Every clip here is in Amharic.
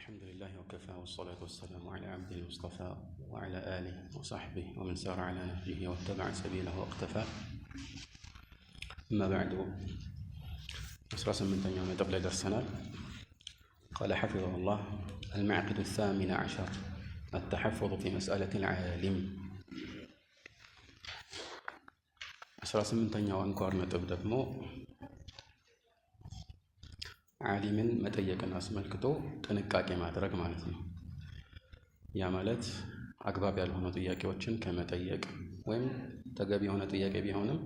الحمد لله وكفى والصلاة والسلام على عبده المصطفى وعلى آله وصحبه ومن سار على نهجه واتبع سبيله واقتفى. أما بعد، أسرس من يوم قبل درسنا قال حفظه الله: المعقد 18 التحفظ في مسألة العالم. أسرس من يوم أنكارنا تبدأ ዓሊምን መጠየቅን አስመልክቶ ጥንቃቄ ማድረግ ማለት ነው። ያ ማለት አግባብ ያልሆኑ ጥያቄዎችን ከመጠየቅ ወይም ተገቢ የሆነ ጥያቄ ቢሆንም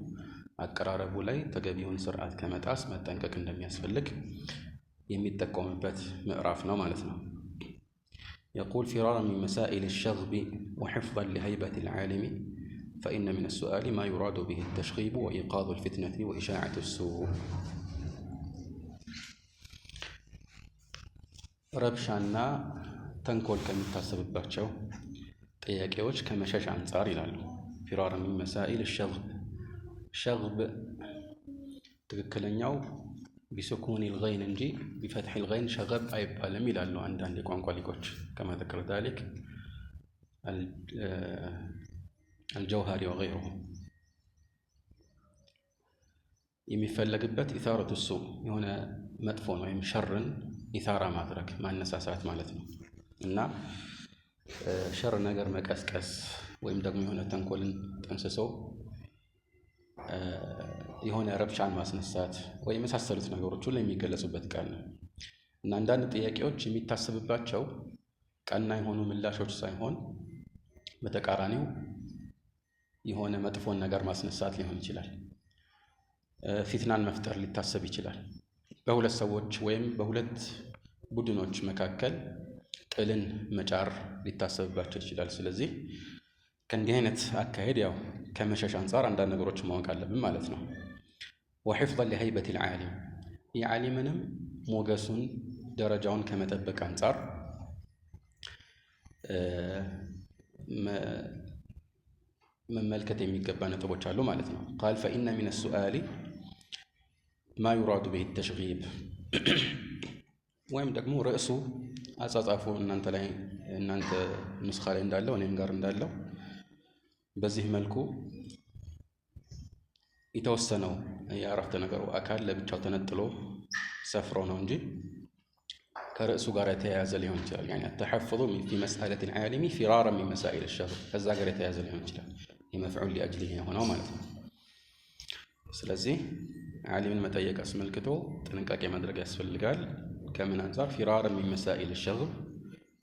አቀራረቡ ላይ ተገቢውን ስርዓት ከመጣስ መጠንቀቅ እንደሚያስፈልግ የሚጠቆምበት ምዕራፍ ነው ማለት ነው። يقول فرارا من مسائل الشغب وحفظا لهيبة العالم فإن من السؤال ما يراد به التشغيب وإيقاظ الفتنة وإشاعة السوء. ረብሻና ተንኮል ከሚታሰብባቸው ጥያቄዎች ከመሸሽ አንጻር ይላሉ። ፊራር ሚን መሳኢል ሸግብ ትክክለኛው ቢሱኩን ልገይን እንጂ ቢፈትሕ ልገይን ሸገብ አይባልም ይላሉ አንዳንድ የቋንቋ ሊቆች። ከማ ዘከረ ዛሊክ አልጀውሃሪ ወገይሩሁ። የሚፈለግበት ኢታረቱ ሱእ የሆነ መጥፎን ወይም ሸርን ኢታራ ማድረግ ማነሳሳት ማለት ነው። እና ሸር ነገር መቀስቀስ ወይም ደግሞ የሆነ ተንኮልን ጠንስሶ የሆነ ረብሻን ማስነሳት ወይም የመሳሰሉት ነገሮች ሁሉ የሚገለጹበት ቃል ነው። እና አንዳንድ ጥያቄዎች የሚታሰብባቸው ቀና የሆኑ ምላሾች ሳይሆን በተቃራኒው የሆነ መጥፎን ነገር ማስነሳት ሊሆን ይችላል። ፊትናን መፍጠር ሊታሰብ ይችላል። በሁለት ሰዎች ወይም በሁለት ቡድኖች መካከል ጥልን መጫር ሊታሰብባቸው ይችላል። ስለዚህ ከእንዲህ አይነት አካሄድ ያው ከመሸሽ አንጻር አንዳንድ ነገሮች ማወቅ አለብን ማለት ነው። ወሒፍዘን ሊሀይበት ልዓሊም የዓሊምንም ሞገሱን ደረጃውን ከመጠበቅ አንጻር መመልከት የሚገባ ነጥቦች አሉ ማለት ነው። ቃል ፈኢነ ሚነ ሱአሊ ማ ዩራዱ ብሂ ተሽጊብ ወይም ደግሞ ርዕሱ አጻጻፉ እናንተ ንስኻ ላይ እንዳለው እኔም ጋር እንዳለው በዚህ መልኩ የተወሰነው የአረፍተ ነገሩ አካል ለብቻው ተነጥሎ ሰፍሮ ነው እንጂ ከርዕሱ ጋር የተያያዘ ሊሆን ይችላል። ያኒ ተሐፍዙ ፊ መስአለት ልዓሊሚ ፊራራ ሚን መሳኢል ሸግብ ከዛ ጋር የተያያዘ ሊሆን ይችላል። የመፍዑል ሊአጅሊህ የሆነው ማለት ነው። ስለዚህ ዓሊምን መጠየቅ አስመልክቶ ጥንቃቄ ማድረግ ያስፈልጋል። ከምን አንጻር? ፊራር ሚን መሳኢል ሸግብ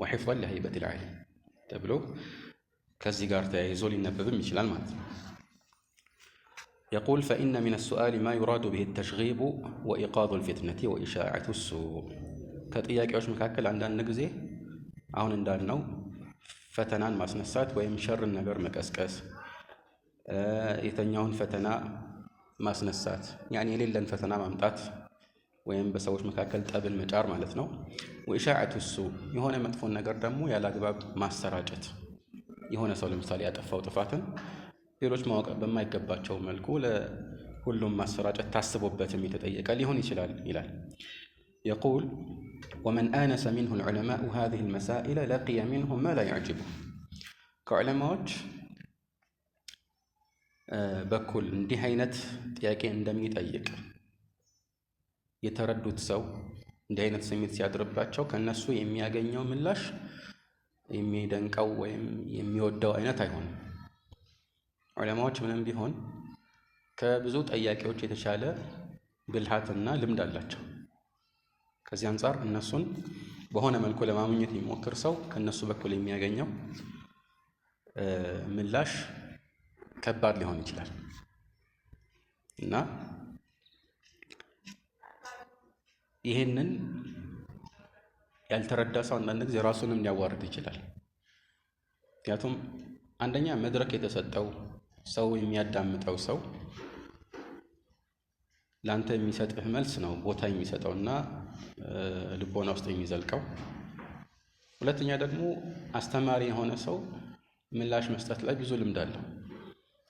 ወሒፍዘን ሊሀይበት ልዓሊም ተብሎ ከዚህ ጋር ተያይዞ ሊነበብም ይችላል ማለት ነው። يقول فإن من السؤال ما يراد به التشغيب وإيقاظ الفتنة وإشاعة السوء ከጥያቄዎች መካከል አንዳንድ ጊዜ አሁን እንዳልነው ፈተናን ማስነሳት ወይም ሸርን ነገር መቀስቀስ፣ የተኛውን ፈተና ማስነሳት ያኒ የሌለን ፈተና ማምጣት ወይም በሰዎች መካከል ጠብን መጫር ማለት ነው። ወኢሻዓቱ ሱእ የሆነ መጥፎን ነገር ደግሞ ያላግባብ ማሰራጨት። የሆነ ሰው ለምሳሌ ያጠፋው ጥፋትን ሌሎች ማወቅ በማይገባቸው መልኩ ለሁሉም ማሰራጨት ታስቦበትም የተጠየቀ ሊሆን ይችላል ይላል። يقول ومن آنس منه العلماء هذه المسائل لقي منهم ما لا يعجبه ከዑለማዎች በኩል እንዲህ አይነት ጥያቄ እንደሚጠይቅ የተረዱት ሰው እንዲህ አይነት ስሜት ሲያድርባቸው ከነሱ የሚያገኘው ምላሽ የሚደንቀው ወይም የሚወደው አይነት አይሆንም። ዑለማዎች ምንም ቢሆን ከብዙ ጠያቂዎች የተሻለ ብልሃትና ልምድ አላቸው። ከዚህ አንጻር እነሱን በሆነ መልኩ ለማግኘት የሚሞክር ሰው ከነሱ በኩል የሚያገኘው ምላሽ ከባድ ሊሆን ይችላል እና ይሄንን ያልተረዳ ሰው አንዳንድ ጊዜ ራሱንም ሊያዋርድ ይችላል። ምክንያቱም አንደኛ መድረክ የተሰጠው ሰው የሚያዳምጠው ሰው ላንተ የሚሰጥህ መልስ ነው ቦታ የሚሰጠውና ልቦና ውስጥ የሚዘልቀው። ሁለተኛ ደግሞ አስተማሪ የሆነ ሰው ምላሽ መስጠት ላይ ብዙ ልምድ አለው።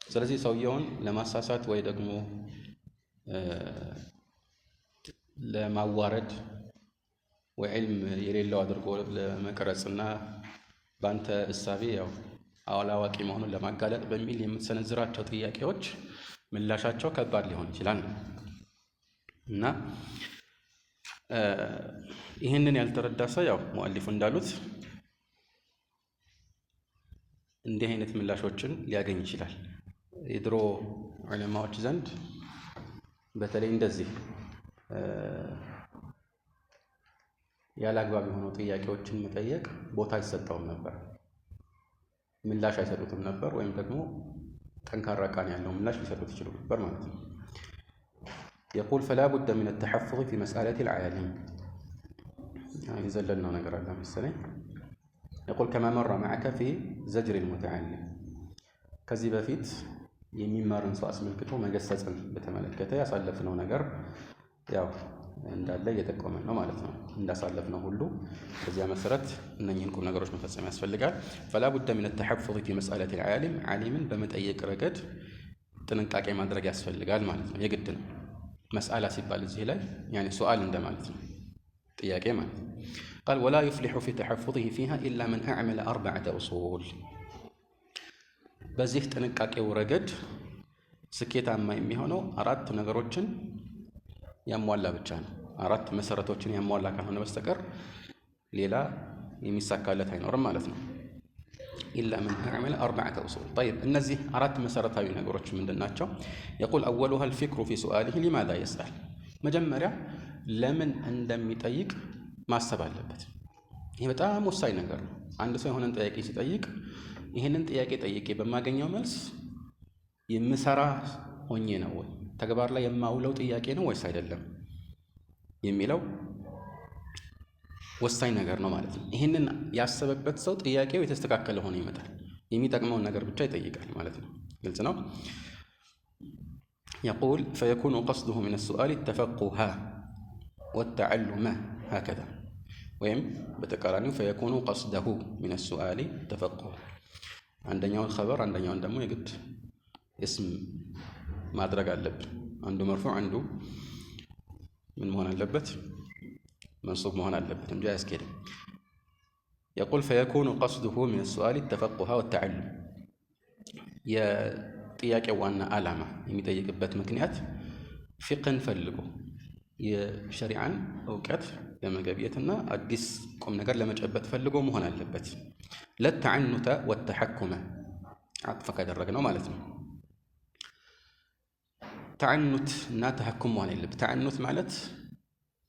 ስለዚህ ሰውየውን ለማሳሳት ወይ ደግሞ ለማዋረድ ወዕልም የሌለው አድርጎ ለመቅረጽና በአንተ እሳቤ ያው አዋቂ መሆኑን ለማጋለጥ በሚል የምትሰነዝራቸው ጥያቄዎች ምላሻቸው ከባድ ሊሆን ይችላል እና ይህንን ያልተረዳ ሰው ያው ሙአሊፉ እንዳሉት እንዲህ አይነት ምላሾችን ሊያገኝ ይችላል። የድሮ ዑለማዎች ዘንድ በተለይ እንደዚህ ያለ አግባብ የሆኑ ጥያቄዎችን መጠየቅ ቦታ አይሰጠውም ነበር፣ ምላሽ አይሰጡትም ነበር፣ ወይም ደግሞ ጠንካራ ቃል ያለው ምላሽ ሊሰጡት ይችሉ ነበር ማለት ነው። يقول فلا بد من التحفظ في مسألة العالم يزللنا نقرأ الله السلام. يقول كما مر معك في زجر المتعلم ከዚህ በፊት የሚማርን ሰው አስመልክቶ መገሰጽን በተመለከተ ያሳለፍነው ነገር ያው እንዳለ እየጠቆመን ነው ማለት ነው። እንዳሳለፍነው ሁሉ በዚያ መሰረት እነኚህን ቁም ነገሮች መፈጸም ያስፈልጋል። فلا بد من التحفظ في مسألة العالم ዓሊምን በመጠየቅ ረገድ ጥንቃቄ ማድረግ ያስፈልጋል ማለት ነው። የግድ ነው። መስአላ ሲባል እዚህ ላይ يعني سؤال እንደማለት ነው፣ ጥያቄ ማለት ነው። قال ولا يفلح في تحفظه فيها إلا من أعمل 4 أصول በዚህ ጥንቃቄው ረገድ ስኬታማ የሚሆነው 4 ነገሮችን ያሟላ ብቻ ነው። 4 መሰረቶችን ያሟላ ካልሆነ በስተቀር ሌላ የሚሳካለት አይኖርም ማለት ነው። إلا من أعمل 4 أصول. طيب እነዚህ 4 መሰረታዊ ነገሮች ምንድናቸው? يقول أولها الفكر في سؤاله لماذا يسأل. መጀመሪያ ለምን እንደሚጠይቅ ማሰብ አለበት። ይሄ በጣም ወሳኝ ነገር ነው። አንድ ሰው የሆነን ጥያቄ ሲጠይቅ ይሄንን ጥያቄ ጠይቄ በማገኘው መልስ የምሰራ ሆኜ ነው ወይ ተግባር ላይ የማውለው ጥያቄ ነው ወይስ አይደለም የሚለው ወሳኝ ነገር ነው ማለት ነው። ይሄንን ያሰበበት ሰው ጥያቄው የተስተካከለ ሆኖ ይመጣል። የሚጠቅመውን ነገር ብቻ ይጠይቃል ማለት ነው። ግልጽ ነው። يقول فيكون قصده من السؤال التفقه والتعلم هكذا ወይም በተቃራኒው فيكون قصده من السؤال التفقه አንደኛውን خبر አንደኛውን ደግሞ የግድ اسم ማድረግ አለብን። አንዱ مرفوع አንዱ ምን መሆን አለበት? منصوب መሆን አለበት እንጂ አያስኬድም። يقول فيكون قصده من السؤال التفقه والتعلم የጥያቄው ዋና ዓላማ የሚጠይቅበት ምክንያት ፊቅህን ፈልጎ የሸሪዓን እውቀት ለመገብየትና አዲስ ቁም ነገር ለመጨበጥ ፈልጎ መሆን አለበት። ለተዓኑተ ወተሐኩመ አጥፋ ካደረግነው ማለት ነው። ተዓኑት እና ተሐኩም መሆን አለበት። ተዓኑት ማለት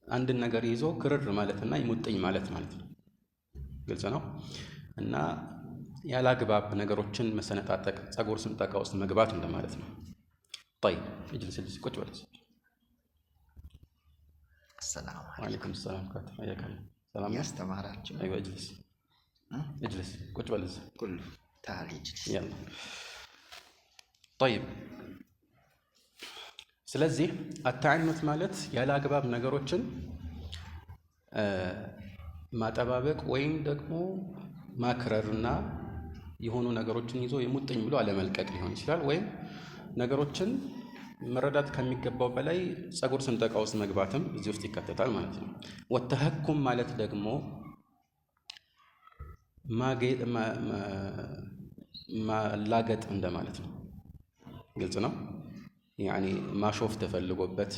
አንድን ነገር ይዞ ክርር ማለትና ይሙጥኝ ማለት ነው። ግልጽ ነው። እና ያላግባብ ነገሮችን መሰነጣጠቅ፣ ጸጉር ስንጠቃ ውስጥ መግባት እንደማለት ነው። طيب اجلس اجلس ቁጭ በል። السلام عليكم السلام كاتب حياك الله. سلام ያስተማራችሁ። ايوه اجلس اجلس ቁጭ በል። كله تعال اجلس يلا طيب ስለዚህ አታዕኑት ማለት ያላግባብ ነገሮችን ማጠባበቅ ወይም ደግሞ ማክረርና የሆኑ ነገሮችን ይዞ የሙጥኝ ብሎ አለመልቀቅ ሊሆን ይችላል። ወይም ነገሮችን መረዳት ከሚገባው በላይ ጸጉር ስንጠቃ ውስጥ መግባትም እዚህ ውስጥ ይካተታል ማለት ነው። ወተሐኩም ማለት ደግሞ ማላገጥ እንደማለት ነው። ግልጽ ነው። ያኒ ማሾፍ ተፈልጎበት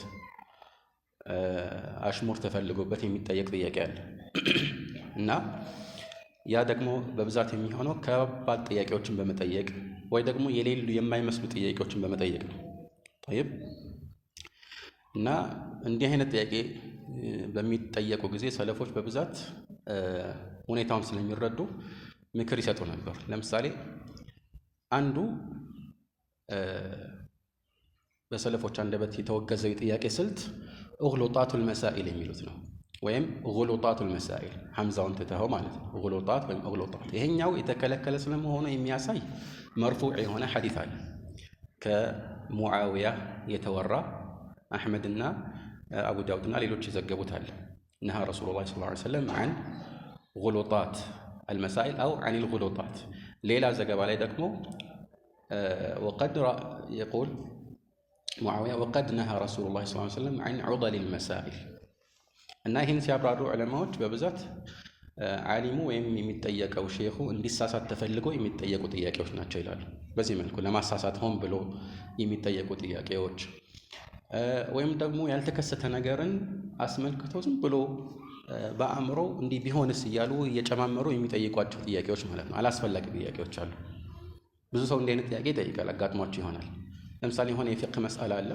አሽሙር ተፈልጎበት የሚጠየቅ ጥያቄ አለ እና ያ ደግሞ በብዛት የሚሆነው ከባድ ጥያቄዎችን በመጠየቅ ወይ ደግሞ የሌሉ የማይመስሉ ጥያቄዎችን በመጠየቅ ነው። طيب እና እንዲህ አይነት ጥያቄ በሚጠየቁ ጊዜ ሰለፎች በብዛት ሁኔታውን ስለሚረዱ ምክር ይሰጡ ነበር። ለምሳሌ አንዱ በሰለፎች አንደበት የተወገዘው የጥያቄ ስልት እግሉጣቱል መሳኢል የሚሉት ነው። ወይም እግሉጣቱል መሳኢል ሐምዛውን ትተኸው ማለት ነው። እግሉጣት ወይም እግሉጣት ይሄኛው የተከለከለ ስለመሆኑ የሚያሳይ መርፉዕ የሆነ ሐዲስ አለ ከሙዓዊያ የተወራ አሕመድና አቡ ዳውድና ሌሎች የዘገቡት አለ። ነሃ ረሱሉላህ ሰለላሁ ዐለይሂ ወሰለም አን እግሉጣት አልመሳኢል አው አኒል እግሉጣት። ሌላ ዘገባ ላይ ደግሞ ወቀድ የቁል ሙዓዊያ ወቀድ ነሃ ረሱሉላህ ሰለላሁ ዐለይሂ ወሰለም አን ዑደሊል መሳኢል እና ይህን ሲያብራሩ ዑለማዎች በብዛት ዓሊሙ ወይም የሚጠየቀው ሼኹ እንዲሳሳት ተፈልገው የሚጠየቁ ጥያቄዎች ናቸው ይላሉ። በዚህ መልኩ ለማሳሳት ሆን ብሎ የሚጠየቁ ጥያቄዎች ወይም ደግሞ ያልተከሰተ ነገርን አስመልክቶ ዝም ብሎ በአእምሮ እንዲህ ቢሆንስ እያሉ እየጨማመሩ የሚጠይቋቸው ጥያቄዎች ማለት ነው። አላስፈላጊ ጥያቄዎች አሉ። ብዙ ሰው እንዲህ አይነት ጥያቄ ይጠይቃል፣ አጋጥሟቸው ይሆናል። ለምሳሌ የሆነ የፊቅህ መስአላ አለ።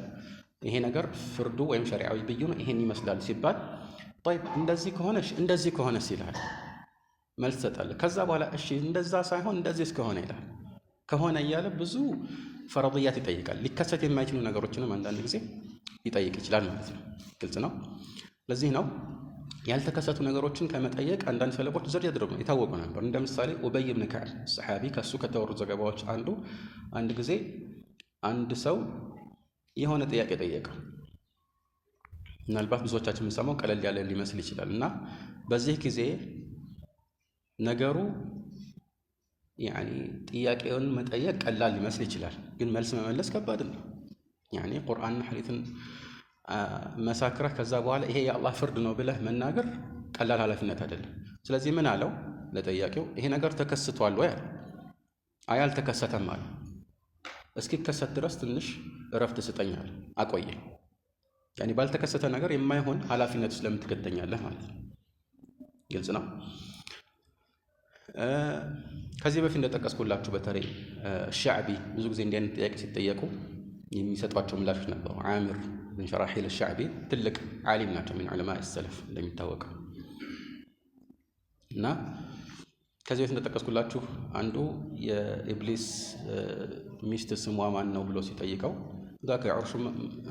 ይሄ ነገር ፍርዱ ወይም ሸሪዓዊ ብይኑ ይሄን ይመስላል ሲባል طيب እንደዚህ ከሆነስ ይላል። መልስ ትሰጣለህ። ከዛ በኋላ እሺ እንደዛ ሳይሆን እንደዚህ እስከሆነ ይላል። ከሆነ እያለ ብዙ ፈረድያት ይጠይቃል። ሊከሰት የማይችሉ ነገሮችንም አንዳንድ ጊዜ ሊጠይቅ ይችላል ማለት ነው። ግልጽ ነው። ለዚህ ነው ያልተከሰቱ ነገሮችን ከመጠየቅ አንዳንድ ሰለፎች ዘር ያድርጉ የታወቁ ነበር። እንደ ምሳሌ ኡበይ ብን ከዕብ ሰሓቢ፣ ከሱ ከተወሩ ዘገባዎች አንድ ጊዜ አንድ ሰው የሆነ ጥያቄ ጠየቀ። ምናልባት ብዙዎቻችን የምንሰማው ቀለል ያለ ሊመስል ይችላል እና በዚህ ጊዜ ነገሩ ጥያቄውን መጠየቅ ቀላል ሊመስል ይችላል፣ ግን መልስ መመለስ ከባድ ነው። ቁርአንና ሐዲትን መሳክረህ ከዛ በኋላ ይሄ የአላህ ፍርድ ነው ብለህ መናገር ቀላል ኃላፊነት አይደለም። ስለዚህ ምን አለው ለጠያቂው? ይሄ ነገር ተከስቷል ወይ አለ። አይ አልተከሰተም አለ። እስኪከሰት ድረስ ትንሽ እረፍት ስጠኛል፣ አቆየኝ። ባልተከሰተ ነገር የማይሆን ኃላፊነት ስለምን ትገደኛለህ ማለት ነው። ግልጽ ነው። ከዚህ በፊት እንደጠቀስኩላችሁ በተለይ ሻዕቢ ብዙ ጊዜ እንዲህ አይነት ጥያቄ ሲጠየቁ የሚሰጧቸው ምላሾች ነበሩ። ዓሚር ብን ሸራሒል ሻዕቢ ትልቅ ዓሊም ናቸው፣ ሚን ዑለማ ሰለፍ እንደሚታወቀው። እና ከዚህ በፊት እንደጠቀስኩላችሁ አንዱ የኢብሊስ ሚስት ስሟ ማን ነው ብሎ ሲጠይቀው ዛከ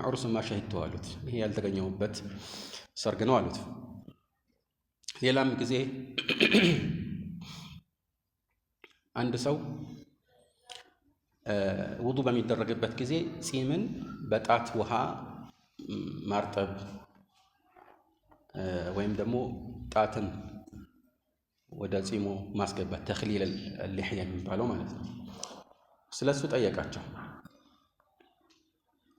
ዑርሱማ ሸሂድቱ አሉት። ይሄ ያልተገኘሁበት ሰርግ ነው አሉት። ሌላም ጊዜ አንድ ሰው ውዱ በሚደረግበት ጊዜ ጺምን በጣት ውሃ ማርጠብ ወይም ደግሞ ጣትን ወደ ጺሙ ማስገባት ተኽሊል ልሕያ የሚባለው ማለት ነው። ስለሱ ጠየቃቸው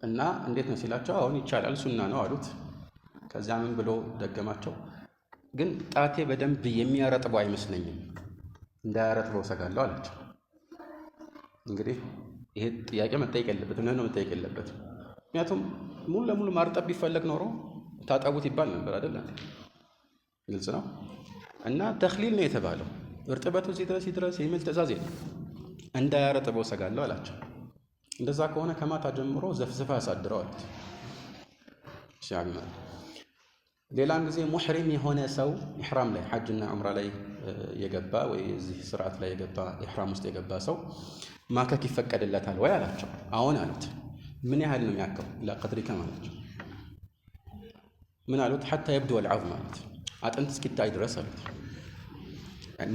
እና እንዴት ነው ሲላቸው አሁን ይቻላል ሱና ነው አሉት። ከዚያ ምን ብሎ ደገማቸው? ግን ጣቴ በደንብ የሚያረጥበው አይመስለኝም፣ እንዳያረጥበው ሰጋለሁ አላቸው። እንግዲህ ይሄ ጥያቄ መጠየቅ የለበትም ነው መጠየቅ የለበትም። ምክንያቱም ሙሉ ለሙሉ ማርጠብ ቢፈለግ ኖሮ ታጠቡት ይባል ነበር አይደል? ግልጽ ነው። እና ተኽሊል ነው የተባለው፣ እርጥበቱ ሲድረስ የሚል ትእዛዝ የለም። እንዳያረጥበው ሰጋለሁ አላቸው። እንደዛ ከሆነ ከማታ ጀምሮ ዘፍዝፋ ያሳድረው አሉት። ሌላም ጊዜ ሙሕሪም የሆነ ሰው ኢሕራም ላይ ሐጅና ዑምራ ላይ የገባ ወይ እዚህ ስርዓት ላይ የገባ ኢሕራም ውስጥ የገባ ሰው ማከክ ይፈቀድለታል ወይ አላቸው። አሁን አሉት። ምን ያህል ነው የሚያከው? ለቀድሪከ ማለቸው። ምን አሉት? ሐታ የብዱ ወልዓዝም ማለት አጥንት እስኪታይ ድረስ አሉት።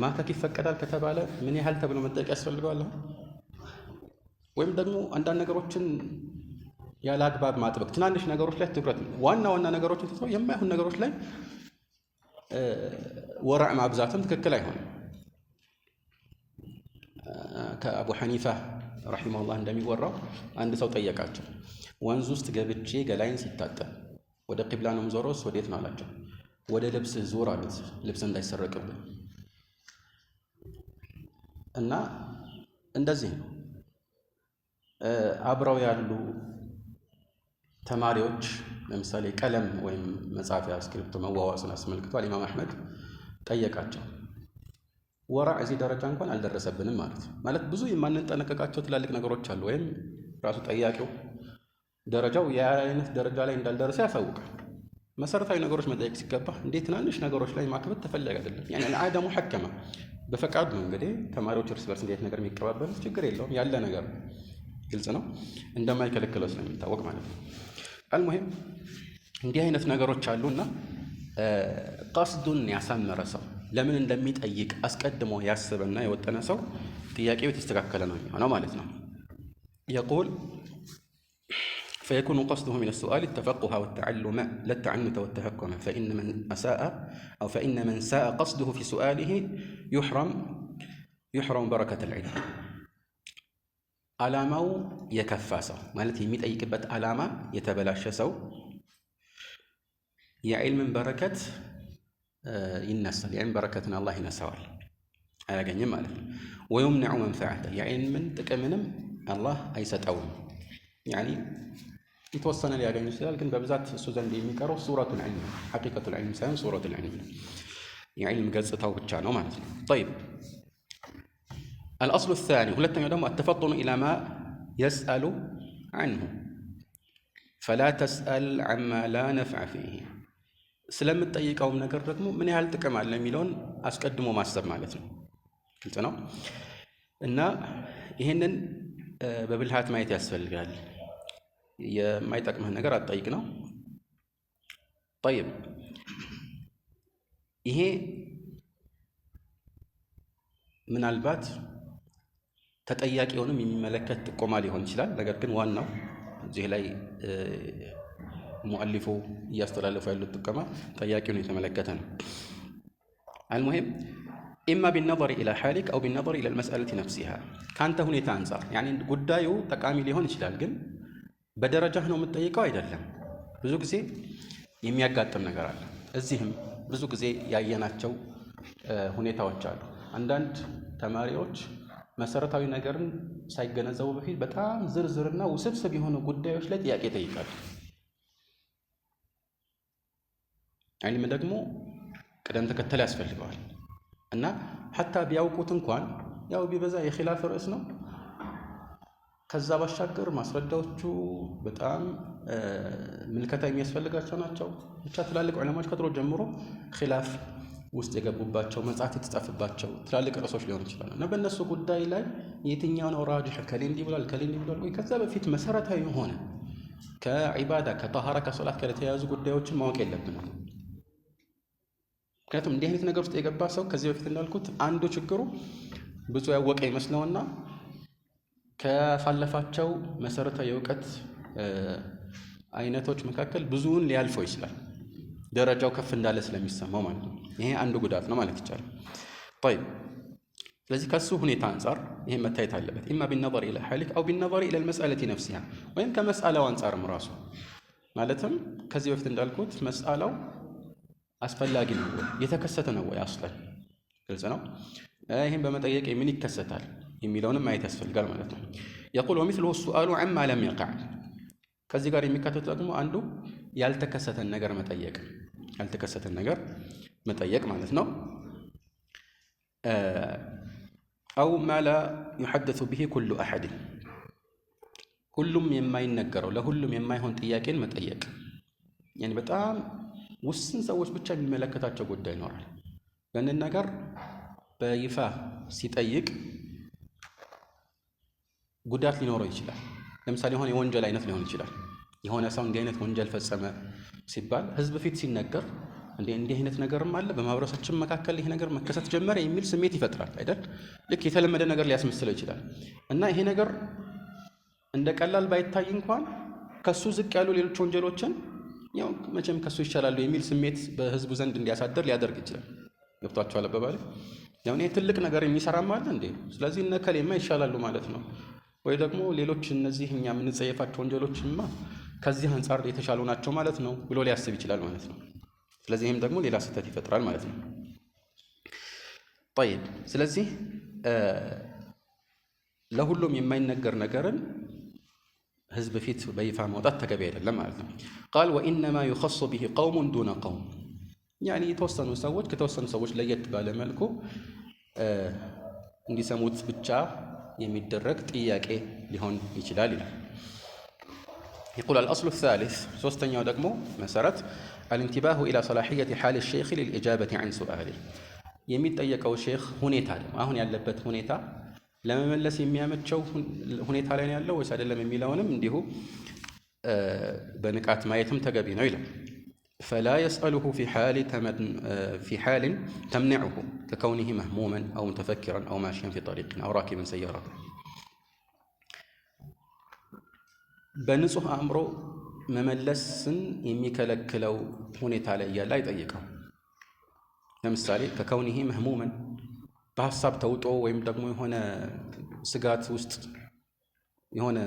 ማከክ ይፈቀዳል ከተባለ ምን ያህል ተብሎ መጠየቅ ያስፈልገዋል? ወይም ደግሞ አንዳንድ ነገሮችን ያለ አግባብ ማጥበቅ፣ ትናንሽ ነገሮች ላይ ትኩረት፣ ዋና ነገሮችን ትተው የማይሆን ነገሮች ላይ ወራዕ ማብዛትም ትክክል አይሆንም። ከአቡ ሐኒፋ ረሒመሁላህ እንደሚወራው አንድ ሰው ጠየቃቸው። ወንዝ ውስጥ ገብቼ ገላይን ሲታጠብ ወደ ቂብላ ነው የምዞረውስ ወዴት ነው አላቸው። ወደ ልብስ ዙር አሉት፣ ልብስ እንዳይሰረቅብን። እና እንደዚህ ነው አብረው ያሉ ተማሪዎች ለምሳሌ ቀለም ወይም መጻፊያ እስክሪፕቶ መዋዋስን አስመልክቷል ኢማም አሕመድ ጠየቃቸው። ወራዕ እዚህ ደረጃ እንኳን አልደረሰብንም ማለት ብዙ የማንጠነቀቃቸው ትላልቅ ነገሮች አሉ። ወይም ራሱ ጠያቂው ደረጃው የአይነት ደረጃ ላይ እንዳልደረሰ ያሳውቃል። መሰረታዊ ነገሮች መጠየቅ ሲገባ እንዴት ትናንሽ ነገሮች ላይ ማክበት ተፈለገ አይደለም። አደ ሙሐከማ በፈቃድ ነው። እንግዲህ ተማሪዎች እርስ በርስ እንዴት ነገር የሚቀባበሉት ችግር የለውም፣ ያለ ነገር ግልጽ ነው፣ እንደማይከለክለው ስለሚታወቅ ማለት ነው። አልሙሂም እንዲህ አይነት ነገሮች አሉና ቀስዱን ያሳመረ ሰው ለምን እንደሚጠይቅ አስቀድሞ ያስበና የወጠነ ሰው ጥያቄው የተስተካከለ ነው የሚሆነው ማለት ነው። يقول فيكون قصده من السؤال التفقه والتعلم لا التعنت والتهكم فإن من ساء قصده في سؤاله يحرم بركة العلم. ዓላማው የከፋ ሰው ማለት የሚጠይቅበት ዓላማ የተበላሸ ሰው የዕልምን በረከት ይነሳል። የዕልም በረከትን አላህ ይነሳዋል፣ አያገኝም ማለት ነው። ወዩምነዑ መንፈዓተ የዕልምን ጥቅምንም አላህ አይሰጠውም። ያኒ የተወሰነ ሊያገኙ ይችላል፣ ግን በብዛት እሱ ዘንድ የሚቀረው ሱረቱል ዒልም ነው። ሐቂቀቱል ዒልም ሳይሆን ሱረቱል ዒልም ነው። የዕልም ገጽታው ብቻ ነው ማለት ነው። ጠይብ አልአስሉ ሳኒ ሁለተኛው ደግሞ አተፈጡኑ ኢላ ማ የስአሉ ዐንሁ ፈላ ተስአል ዐማ ላ ነፍዐ ፊህ ስለምትጠይቀውም ነገር ደግሞ ምን ያህል ጥቅም አለ የሚለውን አስቀድሞ ማሰብ ማለት ነው። ግልጽ ነው እና ይህንን በብልሃት ማየት ያስፈልጋል። የማይጠቅምህን ነገር አትጠይቅ ነው። ጠይብ ይሄ ምናልባት ተጠያቂውንም የሚመለከት ጥቆማ ሊሆን ይችላል። ነገር ግን ዋናው እዚህ ላይ ሙአሊፉ እያስተላለፉ ያሉት ጥቆማ ጠያቂውን የተመለከተ ነው። አልሙሂም ኢማ ቢነظር ኢላ ሓሊክ አው ቢነظር ኢላ ልመስአለቲ ነፍሲሃ ከአንተ ሁኔታ አንጻር ያኒ ጉዳዩ ጠቃሚ ሊሆን ይችላል፣ ግን በደረጃህ ነው የምትጠይቀው አይደለም። ብዙ ጊዜ የሚያጋጥም ነገር አለ። እዚህም ብዙ ጊዜ ያየናቸው ሁኔታዎች አሉ። አንዳንድ ተማሪዎች መሰረታዊ ነገርን ሳይገነዘቡ በፊት በጣም ዝርዝርና ውስብስብ የሆኑ ጉዳዮች ላይ ጥያቄ ይጠይቃሉ። ዒልም ደግሞ ቅደም ተከተል ያስፈልገዋል እና ሐታ ቢያውቁት እንኳን ያው ቢበዛ የኺላፍ ርዕስ ነው። ከዛ ባሻገር ማስረዳዎቹ በጣም ምልከታ የሚያስፈልጋቸው ናቸው። ብቻ ትላልቅ ዑለማዎች ከድሮ ጀምሮ ኺላፍ ውስጥ የገቡባቸው መጽሐፍ የተጻፈባቸው ትላልቅ ርዕሶች ሊሆኑ ይችላሉ እና በእነሱ ጉዳይ ላይ የትኛው ነው ራጅሕ ከሌ እንዲህ ብሏል ከሌ እንዲህ ብሏል ወይ ከዛ በፊት መሰረታዊ የሆነ ከዒባዳ ከጠሃራ ከሶላት ጋር የተያያዙ ጉዳዮችን ማወቅ የለብንም። ምክንያቱም እንዲህ አይነት ነገር ውስጥ የገባ ሰው ከዚህ በፊት እንዳልኩት አንዱ ችግሩ ብዙ ያወቀ ይመስለውና ከፋለፋቸው መሰረታዊ የእውቀት አይነቶች መካከል ብዙውን ሊያልፈው ይችላል፣ ደረጃው ከፍ እንዳለ ስለሚሰማው ማለት ነው። ይሄ አንዱ ጉዳት ነው ማለት ይቻላል። طيب ስለዚህ ከሱ ሁኔታ አንጻር ይሄ መታየት አለበት። ኢማ ቢነظር ኢላ ሓሊክ አው ቢነظር ኢላ ልመስአለቲ ነፍሲሃ ወይም ከመስአላው አንጻርም ራሱ ማለትም ከዚህ በፊት እንዳልኩት መስአላው አስፈላጊ ነው ወይ የተከሰተ ነው ወይ አስለን ግልጽ ነው። ይህም በመጠየቅ ምን ይከሰታል የሚለውንም ማየት ያስፈልጋል ማለት ነው። የቁል ወሚስሉሁ ሱአሉ ዐማ ለም የቅዕ ከዚህ ጋር የሚካተቱ ደግሞ አንዱ ያልተከሰተን ነገር መጠየቅ ያልተከሰተን ነገር መጠየቅ ማለት ነው። አው ማ ላ ዩሐደሱ ብሂ ኩሉ አሐድን ሁሉም የማይነገረው ለሁሉም የማይሆን ጥያቄን መጠየቅ ያኒ በጣም ውስን ሰዎች ብቻ የሚመለከታቸው ጉዳይ ይኖራል። ያንን ነገር በይፋ ሲጠይቅ ጉዳት ሊኖረው ይችላል። ለምሳሌ የሆነ የወንጀል አይነት ሊሆን ይችላል። የሆነ ሰው እንዲህ አይነት ወንጀል ፈጸመ ሲባል ህዝብ ፊት ሲነገር እንዲህ አይነት ነገርም አለ በማህበረሰባችን መካከል ይሄ ነገር መከሰት ጀመረ የሚል ስሜት ይፈጥራል አይደል? ልክ የተለመደ ነገር ሊያስመስለው ይችላል እና ይሄ ነገር እንደ ቀላል ባይታይ እንኳን ከሱ ዝቅ ያሉ ሌሎች ወንጀሎችን ያው መቼም ከሱ ይሻላሉ የሚል ስሜት በህዝቡ ዘንድ እንዲያሳደር ሊያደርግ ይችላል። ገብቷቸዋል አባባሌ? ያው ይሄ ትልቅ ነገር የሚሰራም አለ እንዴ ስለዚህ እነ ከሌማ ይሻላሉ ማለት ነው ወይ ደግሞ ሌሎች እነዚህ እኛ የምንጸየፋቸው ወንጀሎችማ ከዚህ አንጻር የተሻሉ ናቸው ማለት ነው ብሎ ሊያስብ ይችላል ማለት ነው። ስለዚህ ይህም ደግሞ ሌላ ስህተት ይፈጥራል ማለት ነው። طيب ስለዚህ ለሁሉም የማይነገር ነገርን ህዝብ ፊት በይፋ ማውጣት ተገቢ አይደለም ማለት ነው። ቃል ወኢነማ ዩኸሱ ቢሂ ቀውሙን ዱነ ቀውም ያኒ የተወሰኑ ሰዎች ከተወሰኑ ሰዎች ለየት ባለ መልኩ እንዲሰሙት ብቻ የሚደረግ ጥያቄ ሊሆን ይችላል ይላል። يقول الأصل الثالث ሶስተኛው ደግሞ መሰረት الانتباه إلى صلاحية حال الشيخ للإجابة عن سؤاله የሚጠየቀው ሼኽ ሁኔታ ደግሞ አሁን ያለበት ሁኔታ ለመመለስ የሚያመቸው ሁኔታ ላይ ያለው ወይስ አይደለም የሚለውንም እንዲሁ በንቃት ማየትም ተገቢ ነው ይላል። فلا يسأله في حال تمنعه ككونه مهموما أو متفكرا أو ماشيا في طريق أو راكبا سيارة በንጹህ አእምሮ መመለስን የሚከለክለው ሁኔታ ላይ ያለ አይጠይቀው። ለምሳሌ ከከውኒሂ መህሙመን በሀሳብ ተውጦ ወይም ደግሞ የሆነ ስጋት ውስጥ የሆነ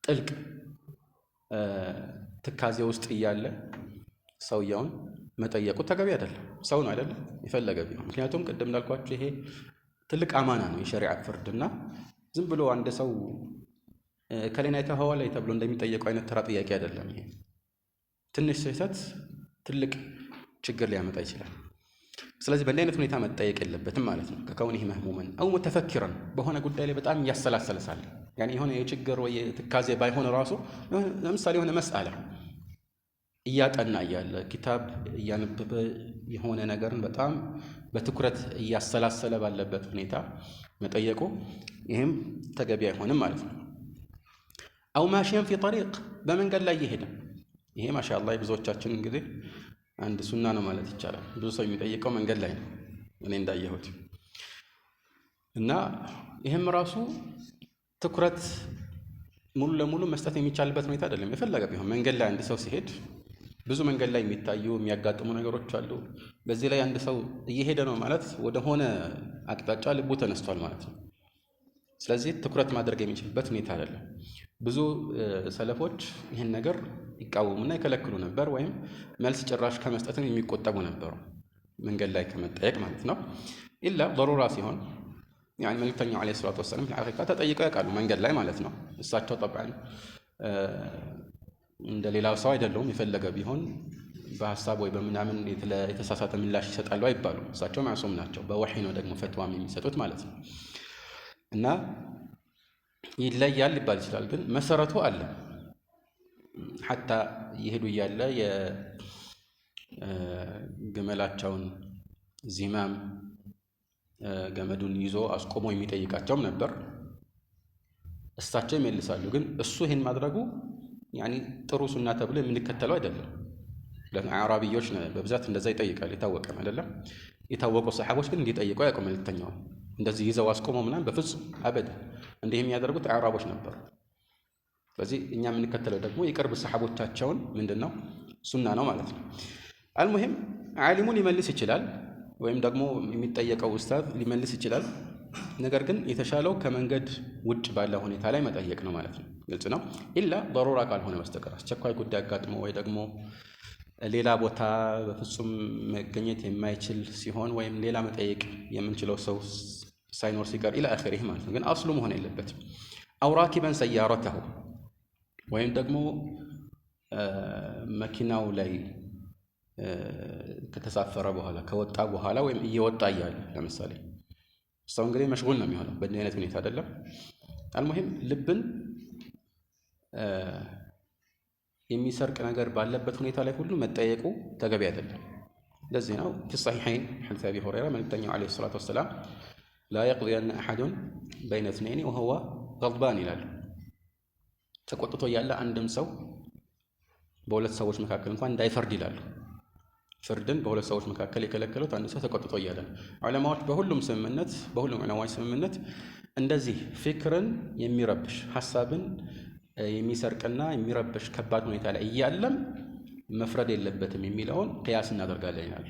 ጥልቅ ትካዜ ውስጥ እያለ ሰውየውን መጠየቁ ተገቢ አይደለም። ሰው ነው አይደለም የፈለገ ቢሆን። ምክንያቱም ቅድም እንዳልኳችሁ ይሄ ትልቅ አማና ነው የሸሪዓ ፍርድና ዝም ብሎ አንድ ሰው ከሌና የተኸዋለ ተብሎ እንደሚጠየቀው አይነት ተራ ጥያቄ አይደለም። ይሄ ትንሽ ስህተት ትልቅ ችግር ሊያመጣ ይችላል። ስለዚህ በእንዲህ አይነት ሁኔታ መጠየቅ የለበትም ማለት ነው። ከከውኒህ መህሙመን አው ሙተፈኪረን በሆነ ጉዳይ ላይ በጣም እያሰላሰለ ሳለ ያኔ የሆነ የችግር ወይ ትካዜ ባይሆን ራሱ ለምሳሌ የሆነ መስአላ እያጠና እያለ ኪታብ እያነበበ የሆነ ነገርን በጣም በትኩረት እያሰላሰለ ባለበት ሁኔታ መጠየቁ ይህም ተገቢ አይሆንም ማለት ነው። አው ማሽያን ፊ ጠሪቅ በመንገድ ላይ እየሄደ ይሄ ማሻአላህ ብዙዎቻችን እንግዲህ አንድ ሱና ነው ማለት ይቻላል። ብዙ ሰው የሚጠይቀው መንገድ ላይ ነው እኔ እንዳየሁት እና ይህም ራሱ ትኩረት ሙሉ ለሙሉ መስጠት የሚቻልበት ሁኔታ አይደለም። የፈለገ ቢሆን መንገድ ላይ አንድ ሰው ሲሄድ ብዙ መንገድ ላይ የሚታዩ የሚያጋጥሙ ነገሮች አሉ። በዚህ ላይ አንድ ሰው እየሄደ ነው ማለት ወደ ሆነ አቅጣጫ ልቡ ተነስቷል ማለት ነው። ስለዚህ ትኩረት ማድረግ የሚችልበት ሁኔታ አይደለም። ብዙ ሰለፎች ይህን ነገር ይቃወሙና ይከለክሉ ነበር፣ ወይም መልስ ጭራሽ ከመስጠትም የሚቆጠቡ ነበሩ መንገድ ላይ ከመጠየቅ ማለት ነው። ኢላ ضرورة ሲሆን يعني መልእክተኛው ዓለይሂ ሰላቱ ወሰላም ለሐቂቃ ተጠይቀው ያውቃሉ መንገድ ላይ ማለት ነው። እሳቸው طبعا እንደ ሌላው ሰው አይደሉም። የፈለገ ቢሆን በሐሳብ ወይ በምናምን የተሳሳተ ምላሽ ይሰጣሉ አይባሉ። እሳቸው ማዕሱም ናቸው። በወህይ ነው ደግሞ ፈትዋም የሚሰጡት ማለት ነው። እና ይለያል ሊባል ይችላል፣ ግን መሰረቱ አለ። ሐታ ይሄዱ እያለ የግመላቸውን ዚማም ገመዱን ይዞ አስቆሞ የሚጠይቃቸውም ነበር። እሳቸው ይመልሳሉ። ግን እሱ ይሄን ማድረጉ ያኒ ጥሩ ሱና ተብሎ የምንከተለው አይደለም። ለአራቢዮች በብዛት እንደዛ ይጠይቃል፣ የታወቀ አይደለም። የታወቁ ሰሃቦች ግን እንዲጠይቁ ያውቁ መልእክተኛው እንደዚህ ይዘው አስቆመው ምናምን በፍጹም አበደ። እንዲህ የሚያደርጉት አራቦች ነበሩ። ስለዚህ እኛ የምንከተለው ደግሞ የቅርብ ሰሃቦቻቸውን ምንድነው ሱና ነው ማለት ነው። አልሙሂም ዓሊሙን ሊመልስ ይችላል፣ ወይም ደግሞ የሚጠየቀው ኡስታዝ ሊመልስ ይችላል። ነገር ግን የተሻለው ከመንገድ ውጭ ባለ ሁኔታ ላይ መጠየቅ ነው ማለት ነው። ግልጽ ነው። ኢላ ضرورة ካልሆነ በስተቀር አስቸኳይ ጉዳይ አጋጥሞ ወይ ደግሞ ሌላ ቦታ በፍጹም መገኘት የማይችል ሲሆን ወይም ሌላ መጠየቅ የምንችለው ሰው ሳይኖር ሲቀር ኢላ አኺሪህ ማለት ነው። ግን አስሉ መሆን የለበትም። አው ራኪበን ሰያረተሁ ወይም ደግሞ መኪናው ላይ ከተሳፈረ በኋላ ከወጣ በኋላ ወይም እየወጣ እያለ ለምሳሌ ሰው እንግዲህ መሽጉል ነው የሚሆነው በእንዲህ አይነት ሁኔታ አይደለም። አልሙሂም ልብን የሚሰርቅ ነገር ባለበት ሁኔታ ላይ ሁሉ መጠየቁ ተገቢ አይደለም። ለዚህ ነው في الصحيحين حديث أبي هريرة መልእክተኛው ዓለይሂ ሰላቱ ወሰላም لا يقضين أحد بين اثنين وهو غضبان ይላሉ። ተቆጥቶ ያለ አንድም ሰው በሁለት ሰዎች መካከል እንኳን እንዳይፈርድ ይላሉ። ፍርድን በሁለት ሰዎች መካከል የከለከሉት አንድ ሰው ተቆጥቶ እያለ ነው። ዑለማዎች በሁሉም ዑለማዎች ስምምነት እንደዚህ ፍክርን የሚረብሽ ሐሳብን የሚሰርቅና የሚረብሽ ከባድ ሁኔታ ላይ እያለም መፍረድ የለበትም የሚለውን ቅያስ እናደርጋለን ይላሉ።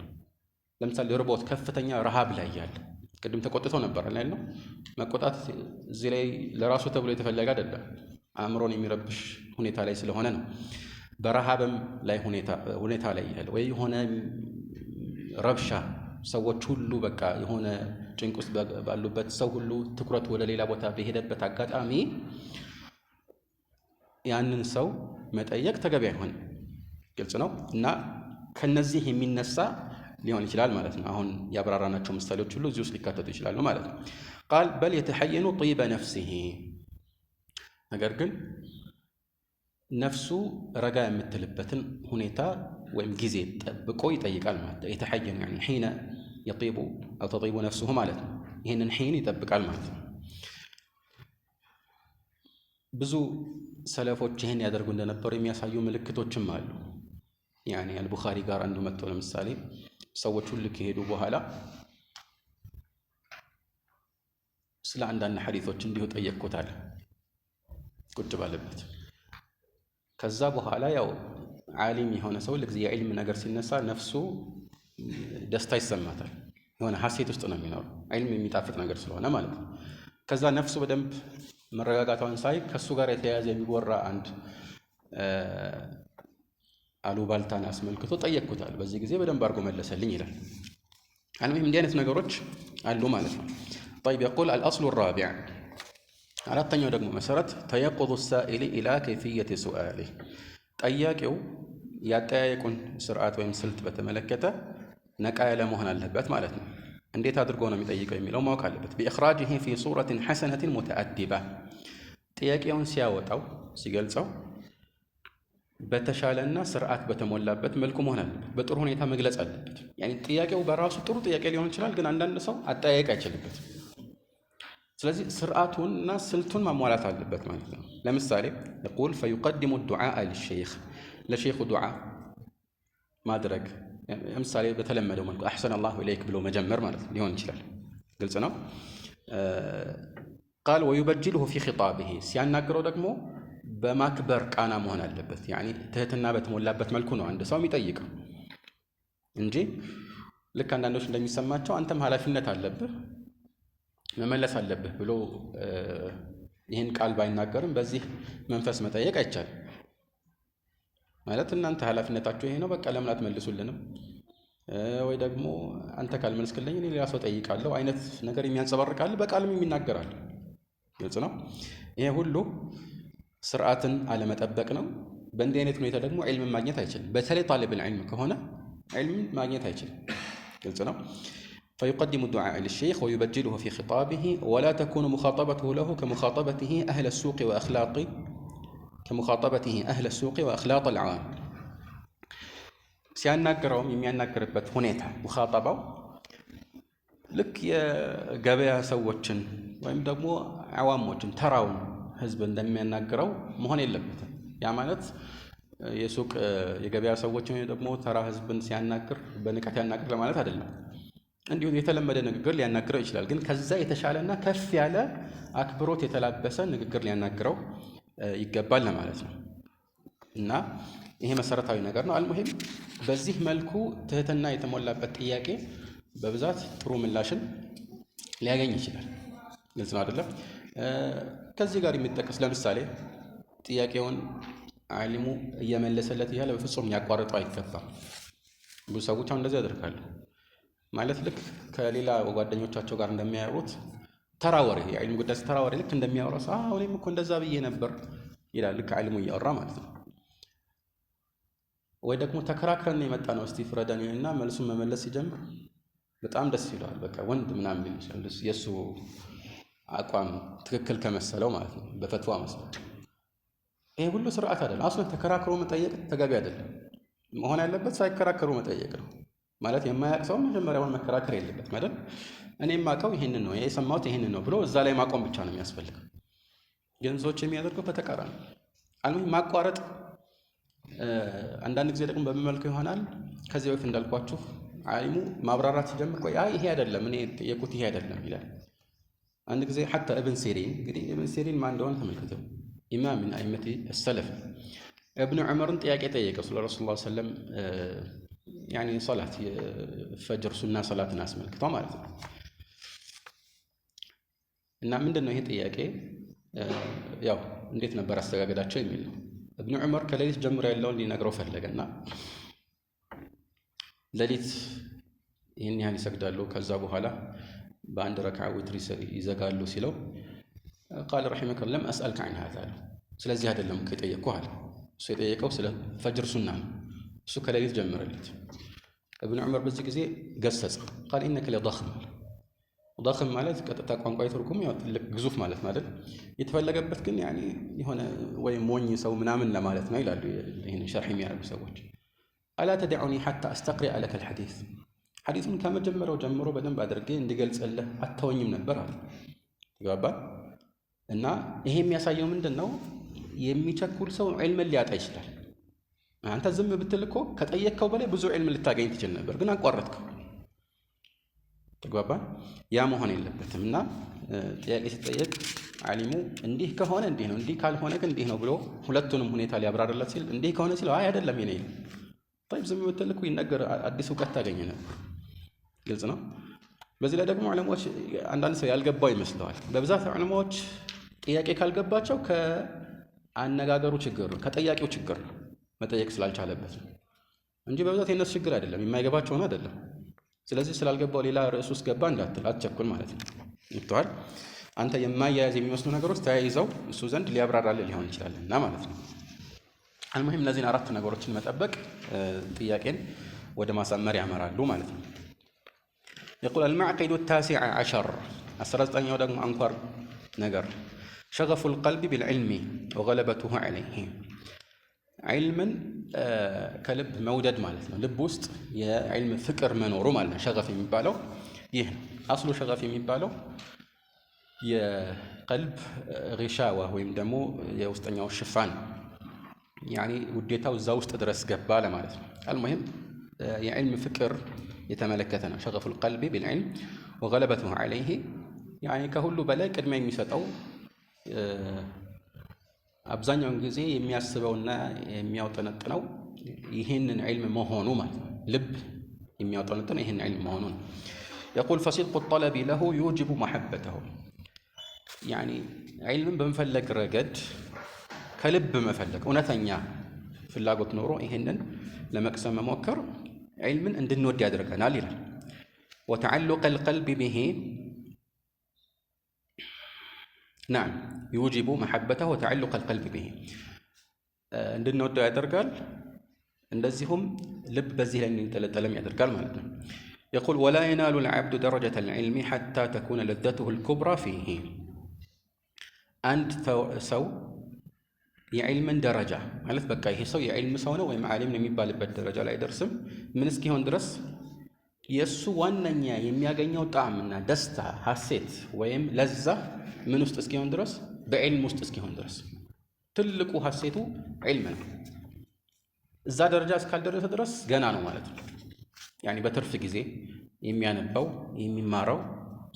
ለምሳሌ ርቦት ከፍተኛ ረሃብ ላይ ያለ ቅድም ተቆጥቶ ነበር አይደል? መቆጣት እዚህ ላይ ለራሱ ተብሎ የተፈለገ አይደለም፣ አእምሮን የሚረብሽ ሁኔታ ላይ ስለሆነ ነው። በረሃብም ላይ ሁኔታ ላይ ያለ ወይ የሆነ ረብሻ ሰዎች ሁሉ በቃ የሆነ ጭንቅ ውስጥ ባሉበት ሰው ሁሉ ትኩረት ወደ ሌላ ቦታ በሄደበት አጋጣሚ ያንን ሰው መጠየቅ ተገቢ አይሆንም። ግልጽ ነው። እና ከነዚህ የሚነሳ ሊሆን ይችላል ማለት ነው። አሁን ያብራራናቸው ምሳሌዎች ሁሉ እዚህ ውስጥ ሊካተቱ ይችላሉ ማለት ነው። ቃል በል የተሐየኑ طيب ነፍሲሂ ነገር ግን ነፍሱ ረጋ የምትልበትን ሁኔታ ወይም ጊዜ ጠብቆ ይጠይቃል ማለት ነው። የተሐየኑ يعني حين يطيب أو تطيب نفسه ማለት ነው። ይሄንን ሒን ይጠብቃል ማለት ነው። ብዙ ሰለፎች ይሄን ያደርጉ እንደነበሩ የሚያሳዩ ምልክቶችም አሉ። ያኔ አልቡኻሪ ጋር አንዱ መጥቶ ለምሳሌ ሰዎች ሁሉ ከሄዱ በኋላ ስለ አንዳንድ ሐዲሶች እንዲሁ ጠየቅኩታል ቁጭ ባለበት። ከዛ በኋላ ያው ዓሊም የሆነ ሰው ለጊዜ የዕልም ነገር ሲነሳ ነፍሱ ደስታ ይሰማታል። የሆነ ሐሴት ውስጥ ነው የሚኖረው፣ ዕልም የሚጣፍጥ ነገር ስለሆነ ማለት ነው። ከዛ ነፍሱ በደንብ መረጋጋቷን ሳይ ከሱ ጋር የተያያዘ የሚወራ አንድ አሉባልታን አስመልክቶ ጠየቅኩታል። በዚህ ጊዜ በደንብ አድርጎ መለሰልኝ ይላል። አልሙሂም እንዲህ አይነት ነገሮች አሉ ማለት ነው። طيب يقول الأصل الرابع አራተኛው ደግሞ መሰረት ተየቁዙ السائل إلى كيفية سؤاله ጠያቂው ያጠያየቁን ስርዓት ወይም ስልት በተመለከተ ነቃ ያለ መሆን አለበት ማለት ነው። እንዴት አድርጎ ነው የሚጠይቀው የሚለው ማወቅ አለበት። بإخراجه في صورة حسنة متأدبة ጥያቄውን ሲያወጣው ሲገልጸው በተሻለና ስርዓት በተሞላበት መልኩ መሆን አለበት። በጥሩ ሁኔታ መግለጽ አለበት። ያኒ ጥያቄው በራሱ ጥሩ ጥያቄ ሊሆን ይችላል፣ ግን አንዳንድ ሰው አጠያየቅ አይችልበት። ስለዚህ ስርዓቱንና ስልቱን ማሟላት አለበት ማለት ነው። ለምሳሌ يقول فيقدم الدعاء للشيخ ለሼኹ ዱዓ ማድረግ ለምሳሌ በተለመደው መልኩ أحسن الله إليك ብሎ መጀመር ማለት ሊሆን ይችላል። ግልጽ ነው። قال ويبجله في خطابه ሲያናግረው ደግሞ በማክበር ቃና መሆን አለበት። ያኒ ትህትና በተሞላበት መልኩ ነው አንድ ሰው የሚጠይቀው እንጂ ልክ አንዳንዶች እንደሚሰማቸው አንተም ኃላፊነት አለብህ መመለስ አለብህ ብሎ ይህን ቃል ባይናገርም በዚህ መንፈስ መጠየቅ አይቻልም። ማለት እናንተ ኃላፊነታችሁ ይሄ ነው፣ በቃ ለምን አትመልሱልንም? ወይ ደግሞ አንተ ካልመለስክልኝ እኔ ሌላ ሰው ጠይቃለሁ አይነት ነገር የሚያንጸባርቃል፣ በቃልም የሚናገራል። ግልጽ ነው። ይሄ ሁሉ ስርዓትን አለመጠበቅ ነው። በእንዲህ አይነት ሁኔታ ደግሞ ዒልም ማግኘት አይችልም። በተለይ ጣሊብ العلم ከሆነ ዒልም ማግኘት አይችልም። ግልጽ ነው። فيقدم الدعاء للشيخ ويبجله في خطابه ولا تكون مخاطبته له كمخاطبته أهل السوق وأخلاط العوام ሲያናገረውም የሚያናገርበት ሁኔታ ሙኻጠባው ልክ የገበያ ሰዎችን ወይም ደግሞ አዋሞችን ተራውን ህዝብ እንደሚያናገረው መሆን የለበትም። ያ ማለት የሱቅ የገበያ ሰዎችን ወይ ደግሞ ተራ ህዝብን ሲያናግር በንቀት ያናግር ለማለት አይደለም። እንዲሁ የተለመደ ንግግር ሊያናግረው ይችላል፣ ግን ከዛ የተሻለና ከፍ ያለ አክብሮት የተላበሰ ንግግር ሊያናግረው ይገባል ለማለት ነው። እና ይሄ መሰረታዊ ነገር ነው። አልሙሂም በዚህ መልኩ ትህትና የተሞላበት ጥያቄ በብዛት ጥሩ ምላሽን ሊያገኝ ይችላል። ግልጽ ነው አይደለም? ከዚህ ጋር የሚጠቀስ ለምሳሌ ጥያቄውን ዓሊሙ እየመለሰለት ያለ በፍጹም ሊያቋርጠው አይገባም። ብዙ ሰዎች አሁን እንደዚህ ያደርጋሉ። ማለት ልክ ከሌላ ጓደኞቻቸው ጋር እንደሚያወሩት ተራ ወሬ የዓሊሙ ጉዳይ ተራ ወሬ ልክ እንደሚያወራ ሰው እኔም እኮ እንደዛ ብዬ ነበር ይላል። ልክ ዓሊሙ እያወራ ማለት ነው። ወይ ደግሞ ተከራክረን የመጣ ነው እስቲ ፍረዳን እና መልሱን መመለስ ሲጀምር በጣም ደስ ይለዋል። በቃ ወንድ ምናምን ቢል ይችላል የሱ አቋም ትክክል ከመሰለው ማለት ነው፣ በፈትዋ መስለው። ይሄ ሁሉ ስርዓት አይደለም። አስለን ተከራክሮ መጠየቅ ተገቢ አይደለም። መሆን ያለበት ሳይከራከሩ መጠየቅ ነው። ማለት የማያውቅ ሰው መጀመሪያውን መከራከር የለበት ማለት እኔ የማውቀው ይሄንን ነው የሰማሁት ይሄንን ነው ብሎ እዛ ላይ ማቆም ብቻ ነው የሚያስፈልገው። ግን ሰዎች የሚያደርገው በተቃራኒ አልሙሂም ማቋረጥ። አንዳንድ ጊዜ ደግሞ በመልኩ ይሆናል። ከዚህ በፊት እንዳልኳችሁ ዓሊሙ ማብራራት ሲጀምር ቆይ ይሄ አይደለም እኔ የቁት ይሄ አይደለም ይላል። አንድ ጊዜ ሐታ ኢብን ሲሪን እንግዲህ ኢብን ሲሪን ማን እንደሆነ ተመልከተው፣ ኢማም ምን አይመቲ السلف ኢብኑ ዑመርን ጥያቄ ጠየቀው ስለ ረሱላህ ሰለላሁ ዐለይሂ ወሰለም ያኒ ሶላት የፈጅር ሱና ሶላትን አስመልክቶ ማለት ነው። እና ምንድነው ይሄ ጥያቄ ያው እንዴት ነበር አስተጋገዳቸው የሚል ነው። ኢብኑ ዑመር ከሌሊት ጀምሮ ያለውን ሊነግረው ፈለገና ሌሊት ይህን ያህል ይሰግዳሉ፣ ከዛ በኋላ በአንድ ረክዓ ዊትር ይዘጋሉ ሲለው ቃል ረሒመከ ለም አስአልከ ዐን ሃዛ አለው። ስለዚህ አይደለም ከጠየቅኩህ አለ። እሱ የጠየቀው ስለ ፈጅር ሱና ነው። እሱ ከሌሊት ጀመረለት። ኢብኑ ዑመር በዚህ ጊዜ ገሰጸ። ቃል ኢነከ ለضخም አለ። ضخም ማለት ቀጥታ ቋንቋ ትርጉም ያው ትልቅ ግዙፍ ማለት ማለት የተፈለገበት ግን ያኒ የሆነ ወይ ሞኝ ሰው ምናምን ለማለት ነው ይላሉ ይሄን ሸርህ የሚያደርጉ ሰዎች። አላ ተድዑኒ ሐታ አስተቅሪአ ለከ الحديث ሐዲሱን ከመጀመሪያው ጀምሮ በደንብ አድርጌ እንዲገልጽልህ አተወኝም ነበር አለ። ይገባል? እና ይሄ የሚያሳየው ምንድነው? የሚቸኩል ሰው ዒልምን ሊያጣ ይችላል። አንተ ዝም ብትል እኮ ከጠየቅከው በላይ ብዙ ዒልም ልታገኝ ትችል ነበር፣ ግን አቋረጥከው። ተግባባን? ያ መሆን የለበትም። እና ጥያቄ ሲጠየቅ ዓሊሙ እንዲህ ከሆነ እንዲህ ነው፣ እንዲህ ካልሆነ ግን እንዲህ ነው ብሎ ሁለቱንም ሁኔታ ሊያብራራለት ሲል እንዲህ ከሆነ ሲለው አይ አይደለም የኔ ነው طيب ዝም ብትል እኮ ይነገር አዲስ እውቀት ታገኝ ነበር። ግልጽ ነው። በዚህ ላይ ደግሞ ዑለማዎች አንዳንድ ሰው ያልገባው ይመስለዋል። በብዛት ዑለማዎች ጥያቄ ካልገባቸው ከአነጋገሩ ችግር ነው፣ ከጠያቂው ችግር ነው። መጠየቅ ስላልቻለበት ነው እንጂ በብዛት የነሱ ችግር አይደለም፣ የማይገባቸው ነው አይደለም። ስለዚህ ስላልገባው ሌላ ርዕስ ውስጥ ገባ እንዳትል፣ አትቸኩል ማለት ነው። ይተዋል አንተ የማያያዝ የሚመስሉ ነገሮች ተያይዘው እሱ ዘንድ ሊያብራራልህ ሊሆን ይችላልና ማለት ነው። አልሙሂም እነዚህን 4 ነገሮችን መጠበቅ ጥያቄን ወደ ማሳመር ያመራሉ ማለት ነው። يقول المعقد التاسع عشر 19ኛው ደግሞ አንኳር ነገር شغف القلب بالعلم وغلبته عليه ዒልምን ከልብ መውደድ ማለት ነው። ልብ ውስጥ የዒልም ፍቅር መኖሩ ማለት ነው። ሸገፍ የሚባለው ይህ ነው። አስሉ ሸገፍ የሚባለው የቀልብ ጊሻዋ ወይም ደግሞ የውስጠኛው ሽፋን ያኒ ውዴታው እዛ ውስጥ ድረስ ገባ ለማለት ነው። አልሙሂም የዒልም ፍቅር የተመለከተ ነው። ሸገፉል ቀልቢ ቢልዒልም ወገለበቱሁ ዐለይሂ ያኒ ከሁሉ በላይ ቅድሚያ የሚሰጠው አብዛኛውን ጊዜ የሚያስበውና የሚያውጠነጥነው ይህንን ዒልም መሆኑ ማለት ነው። ልብ የሚያውጠነጥነው ይህንን ዒልም መሆኑ ነው። يقول فصدق الطلب له يوجب محبته يعني ዒልምን በመፈለግ ረገድ ከልብ መፈለግ እውነተኛ ፍላጎት ኖሮ ይህንን ለመቅሰም መሞከር ዒልምን እንድንወድ ያደርገናል ይላል። وتعلق القلب به نعم يوجب محبته وتعلق القلب به እንድንወደው ያደርጋል። እንደዚሁም ልብ በዚህ ላይ እንዲንጠለጠልም ያደርጋል ማለት ነው። يقول ولا ينال العبد درجة العلم حتى تكون لذته الكبرى فيه አንድ ሰው የዒልምን ደረጃ ማለት በቃ ይሄ ሰው የዒልም ሰው ነው ወይም ዓሊም ነው የሚባልበት ደረጃ ላይ አይደርስም ምን እስኪሆን ድረስ የእሱ ዋነኛ የሚያገኘው ጣዕምና ደስታ ሐሴት ወይም ለዛ ምን ውስጥ እስኪሆን ድረስ በዒልም ውስጥ እስኪሆን ድረስ ትልቁ ሐሴቱ ዒልም ነው። እዛ ደረጃ እስካልደረሰ ድረስ ገና ነው ማለት ነው። ያኒ በትርፍ ጊዜ የሚያነባው የሚማረው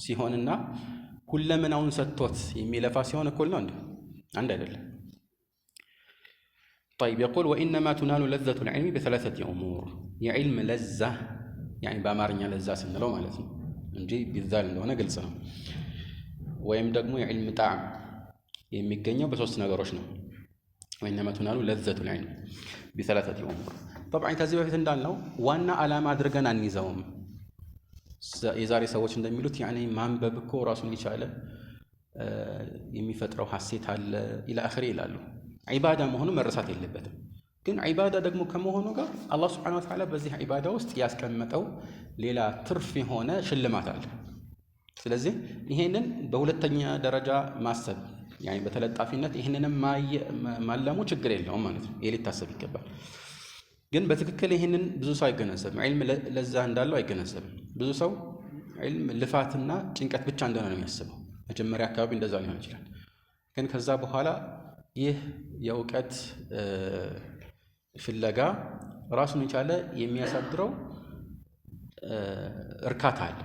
ሲሆንና ሁለመናውን ሰጥቶት የሚለፋ ሲሆን እኩል ነው እንዴ? አንድ አይደለም። طيب يقول وإنما تنال لذة العلم بثلاثة أمور የዒልም ለዛ ያኒ በአማርኛ ለዛ ስንለው ማለት ነው እንጂ ቢዛል እንደሆነ ግልጽ ነው። ወይም ደግሞ የዒልም ጣዕም የሚገኘው በሶስት ነገሮች ነው። وإنما تنال لذة العلم بثلاثة أمور طبعا ከዚህ በፊት እንዳልነው ዋና ዓላማ አድርገን አንይዘውም። የዛሬ ሰዎች እንደሚሉት ያኒ ማንበብ እኮ ራሱን የቻለ የሚፈጥረው ሐሴት አለ ኢላ አኺሪ ይላሉ። ዒባዳ መሆኑ መረሳት የለበትም። ግን ዒባዳ ደግሞ ከመሆኑ ጋር አላህ ሱብሓነሁ ወተዓላ በዚህ ዒባዳ ውስጥ ያስቀመጠው ሌላ ትርፍ የሆነ ሽልማት አለ። ስለዚህ ይሄንን በሁለተኛ ደረጃ ማሰብ ያኒ በተለጣፊነት ይሄንንም ማለሙ ችግር የለውም ማለት ነው። ይሄ ሊታሰብ ይገባል። ግን በትክክል ይሄንን ብዙ ሰው አይገነዘብም። ዒልም ለዛ እንዳለው አይገነዘብም። ብዙ ሰው ዒልም ልፋትና ጭንቀት ብቻ እንደሆነ ነው የሚያስበው። መጀመሪያ አካባቢ እንደዛ ሊሆን ይችላል። ግን ከዛ በኋላ ይህ የእውቀት ፍለጋ ራሱን የቻለ የሚያሳድረው እርካታ አለ።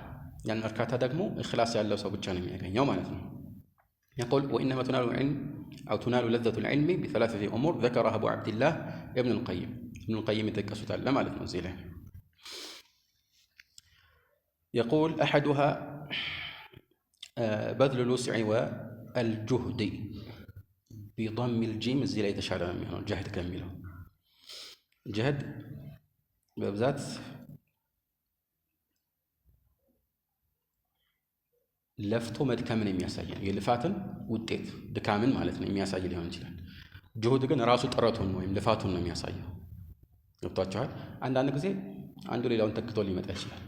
ያን እርካታ ደግሞ ኢኽላስ ያለው ሰው ብቻ ነው የሚያገኘው ማለት ነው። يقول وإنما تنال العلم أو تنال لذة العلم بثلاثة أمور ذكرها أبو عبد الله ابن القيم يتكسوت على مالك منزله. يقول أحدها بذل الوسع والجهد بضم الجيم الزي لا يتشعر منه الجهد كمله جهد بذات ለፍቶ መድከምን የሚያሳይ ነው። የልፋትን ውጤት ድካምን ማለት ነው የሚያሳይ ሊሆን ይችላል። ጁሁድ ግን ራሱ ጥረቱን ወይም ልፋቱን ነው የሚያሳየው። ገብቷችኋል? አንዳንድ ጊዜ አንዱ ሌላውን ተክቶ ሊመጣ ይችላል።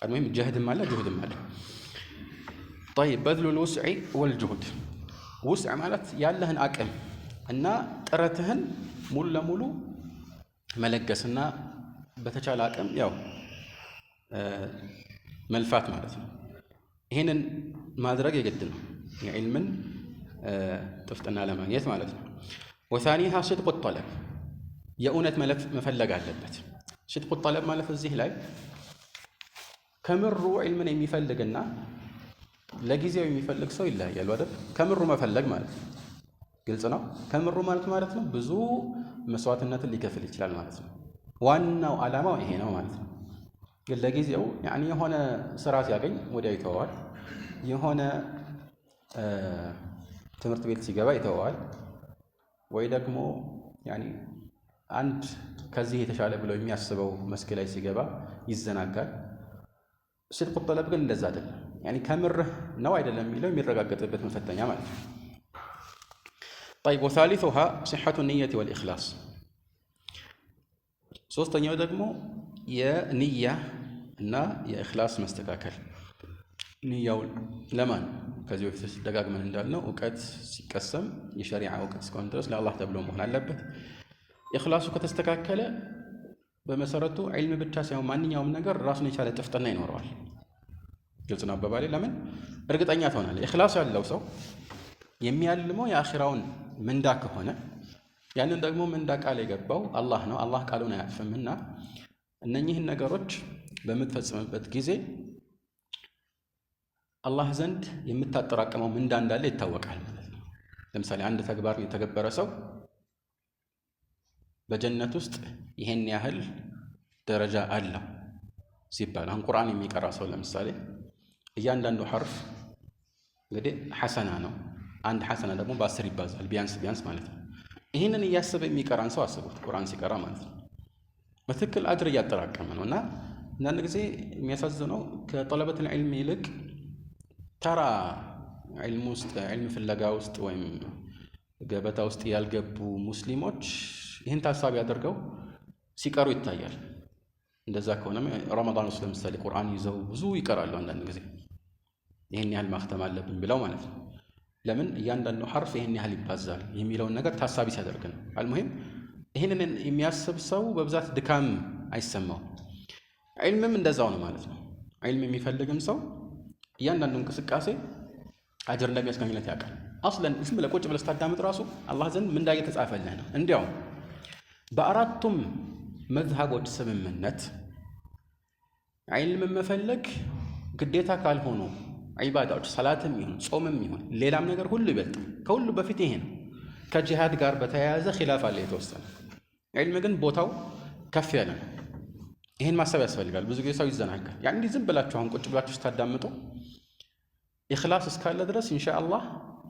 አልሙሂም ጀህድም አለ ጁሁድም አለ። طيب بذل الوسع والجهد ውስዕ ማለት ያለህን አቅም እና ጥረትህን ሙሉ ለሙሉ መለገስና በተቻለ አቅም ያው መልፋት ማለት ነው። ይሄንን ማድረግ የግድ ነው የዒልምን ጥፍጥና ለማግኘት ማለት ነው። ወሳኒሃ صدق الطلب የእውነት መፈለግ አለበት። صدق الطلب ማለት እዚህ ላይ ከምሩ ዒልምን የሚፈልግና ለጊዜው የሚፈልግ ሰው ይለያያል አይደል? ከምሩ መፈለግ ማለት ነው ግልጽ ነው። ከምሩ ማለት ነው ብዙ መስዋዕትነትን ሊከፍል ይችላል ማለት ነው። ዋናው ዓላማው ይሄ ነው ማለት ነው። ግን ለጊዜው ያኒ የሆነ ስራ ሲያገኝ ወዲያው ይተዋል። የሆነ ትምህርት ቤት ሲገባ ይተዋል። ወይ ደግሞ ያኒ አንድ ከዚህ የተሻለ ብሎ የሚያስበው መስክ ላይ ሲገባ ይዘናጋል። ሲድቁ ጠለብ ግን እንደዛ አይደለም። ያኒ ከምርህ ነው አይደለም የሚለው የሚረጋገጥበት መፈተኛ ማለት ነው። طيب وثالثها صحة النية والإخلاص ሶስተኛው ደግሞ የንያ እና የእኽላስ መስተካከል። ንያው ለማን ከዚህ በፊት ደጋግመን እንዳልነው እውቀት ሲቀሰም የሸሪዓ እውቀት እስከሆነ ድረስ ለአላህ ተብሎ መሆን አለበት። ኢኽላሱ ከተስተካከለ በመሰረቱ ዒልም ብቻ ሳይሆን ማንኛውም ነገር ራሱን የቻለ ጥፍጥና ይኖረዋል። ግልጽ ነው አባባሌ። ለምን እርግጠኛ ትሆናለህ። ኢኽላሱ ያለው ሰው የሚያልመው የአኺራውን ምንዳ ከሆነ ያንን ደግሞ ምንዳ ቃል የገባው አላህ ነው። አላህ ቃሉን አያጥፍምና እነኚህን ነገሮች በምትፈጽምበት ጊዜ አላህ ዘንድ የምታጠራቅመው ምንዳ እንዳለ ይታወቃል ማለት ነው። ለምሳሌ አንድ ተግባር የተገበረ ሰው በጀነት ውስጥ ይሄን ያህል ደረጃ አለው ሲባል፣ አሁን ቁርአን የሚቀራ ሰው ለምሳሌ እያንዳንዱ ሐርፍ እንግዲህ ሐሰና ነው። አንድ ሐሰና ደግሞ በ10 ይባዛል ቢያንስ ማለት ነው። ይህንን እያሰበ የሚቀራን ሰው አስቡት፣ ቁርአን ሲቀራ ማለት ነው። በትክክል አጅር እያጠራቀመ ነው። እና አንዳንድ ጊዜ የሚያሳዝነው ከጠለበቱል ዒልም ይልቅ ተራ ዒልም ውስጥ ዒልም ፍለጋ ውስጥ ወይም ገበታ ውስጥ ያልገቡ ሙስሊሞች ይህን ታሳቢ አድርገው ሲቀሩ ይታያል። እንደዛ ከሆነ ረመዳን ውስጥ ለምሳሌ ቁርአን ይዘው ብዙ ይቀራሉ። አንዳንድ ጊዜ ይህን ያህል ማክተም አለብን ብለው ማለት ነው። ለምን እያንዳንዱ ሐርፍ ይህን ያህል ይባዛል የሚለውን ነገር ታሳቢ ሲያደርግ ነው። አልሙሂም ይህንን የሚያስብ ሰው በብዛት ድካም አይሰማው። ዒልምም እንደዛው ነው ማለት ነው። ዒልም የሚፈልግም ሰው እያንዳንዱ እንቅስቃሴ አጅር እንደሚያስገኝለት ያውቃል። አስለን ዝም ብለህ ቁጭ ብለህ ስታዳምጥ ራሱ አላህ ዘንድ ምንዳ እየተጻፈልህ ነው። እንዲያውም በአራቱም መዝሃቦች ስምምነት ዒልም መፈለግ ግዴታ ካልሆኑ ዒባዳዎች ሰላትም ይሁን ጾምም ይሁን ሌላም ነገር ሁሉ ይበልጥ። ከሁሉ በፊት ይሄ ነው። ከጂሃድ ጋር በተያያዘ ኺላፍ አለ የተወሰነ። ዒልም ግን ቦታው ከፍ ያለ ነው። ይህን ማሰብ ያስፈልጋል። ብዙ ጊዜ ሰው ይዘናጋል። ያ እንዲህ ዝም ብላችሁ አሁን ቁጭ ብላችሁ ስታዳምጡ ኢኽላስ እስካለ ድረስ ኢንሻአላህ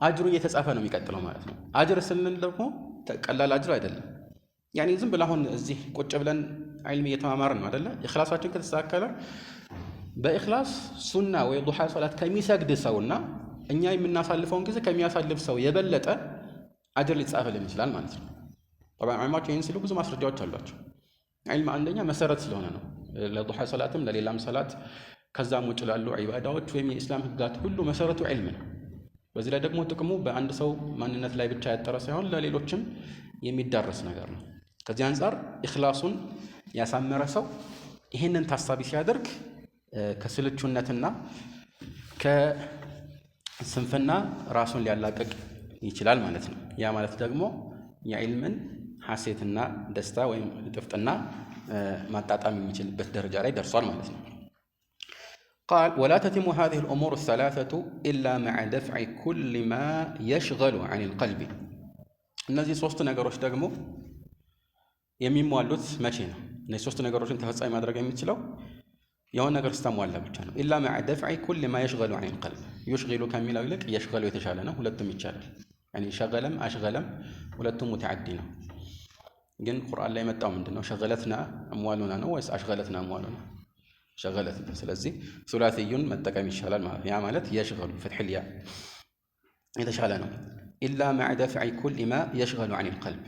አጅሩ እየተጻፈ ነው የሚቀጥለው ማለት ነው። አጅር ስንል ደግሞ ቀላል አጅር አይደለም። ያኔ ዝም ብለን አሁን እዚህ ቁጭ ብለን ዒልም እየተማማርን ነው አይደለ? ኢኽላሳችን ከተስተካከለ በኢኽላስ ሱና ወይ ዱሃ ሶላት ከሚሰግድ ሰውና እኛ የምናሳልፈውን ጊዜ ከሚያሳልፍ ሰው የበለጠ አጅር ሊጻፍልን ይችላል ማለት ነው። طبعا ዑለማዎች ይህን ሲሉ ብዙ ማስረጃዎች አሏቸው። ዒልም አንደኛ መሰረት ስለሆነ ነው። ለዱሃ ሶላትም ለሌላም ሶላት ከዛም ውጭ ላሉ ዒባዳዎች ወይም የኢስላም ህግጋት ሁሉ መሰረቱ ዒልም ነው። በዚህ ላይ ደግሞ ጥቅሙ በአንድ ሰው ማንነት ላይ ብቻ ያጠረ ሳይሆን ለሌሎችም የሚዳረስ ነገር ነው። ከዚህ አንጻር ኢኽላሱን ያሳመረ ሰው ይህንን ታሳቢ ሲያደርግ ከስልቹነትና ከስንፍና ራሱን ሊያላቅቅ ይችላል ማለት ነው። ያ ማለት ደግሞ የዒልምን ሐሴትና ደስታ ወይም ጥፍጥና ማጣጣም የሚችልበት ደረጃ ላይ ደርሷል ማለት ነው። قال ولا تتم هذه الأمور الثلاثة إلا مع دفع كل ما يشغل عن القلب እነዚህ ሶስት ነገሮች ደግሞ የሚሟሉት መቼ ነው? እነዚህ ሶስት ነገሮችን ተፈጻሚ ማድረግ የሚችለው የሆነ ነገር ስታሟላ ብቻ ነው። ኢላ مع دفع كل ما يشغل عن القلب يشغل ከሚለው ይልቅ يشغل የተሻለ ነው። ሁለቱም ይቻላል። يعني ሸገለም አሽገለም ሁለቱም ሙተዓዲ ነው። ግን ቁርአን ላይ መጣው ምንድነው? ሸገለትና አምዋሉና ነው ወይስ አሽገለትና አምዋሉና? ሸገለት። ስለዚህ ሱላሲዩን መጠቀም ይሻላል ማለት ያ ማለት يشغل فتح الياء የተሻለ ነው። ኢላ مع دفع كل ما يشغل عن القلب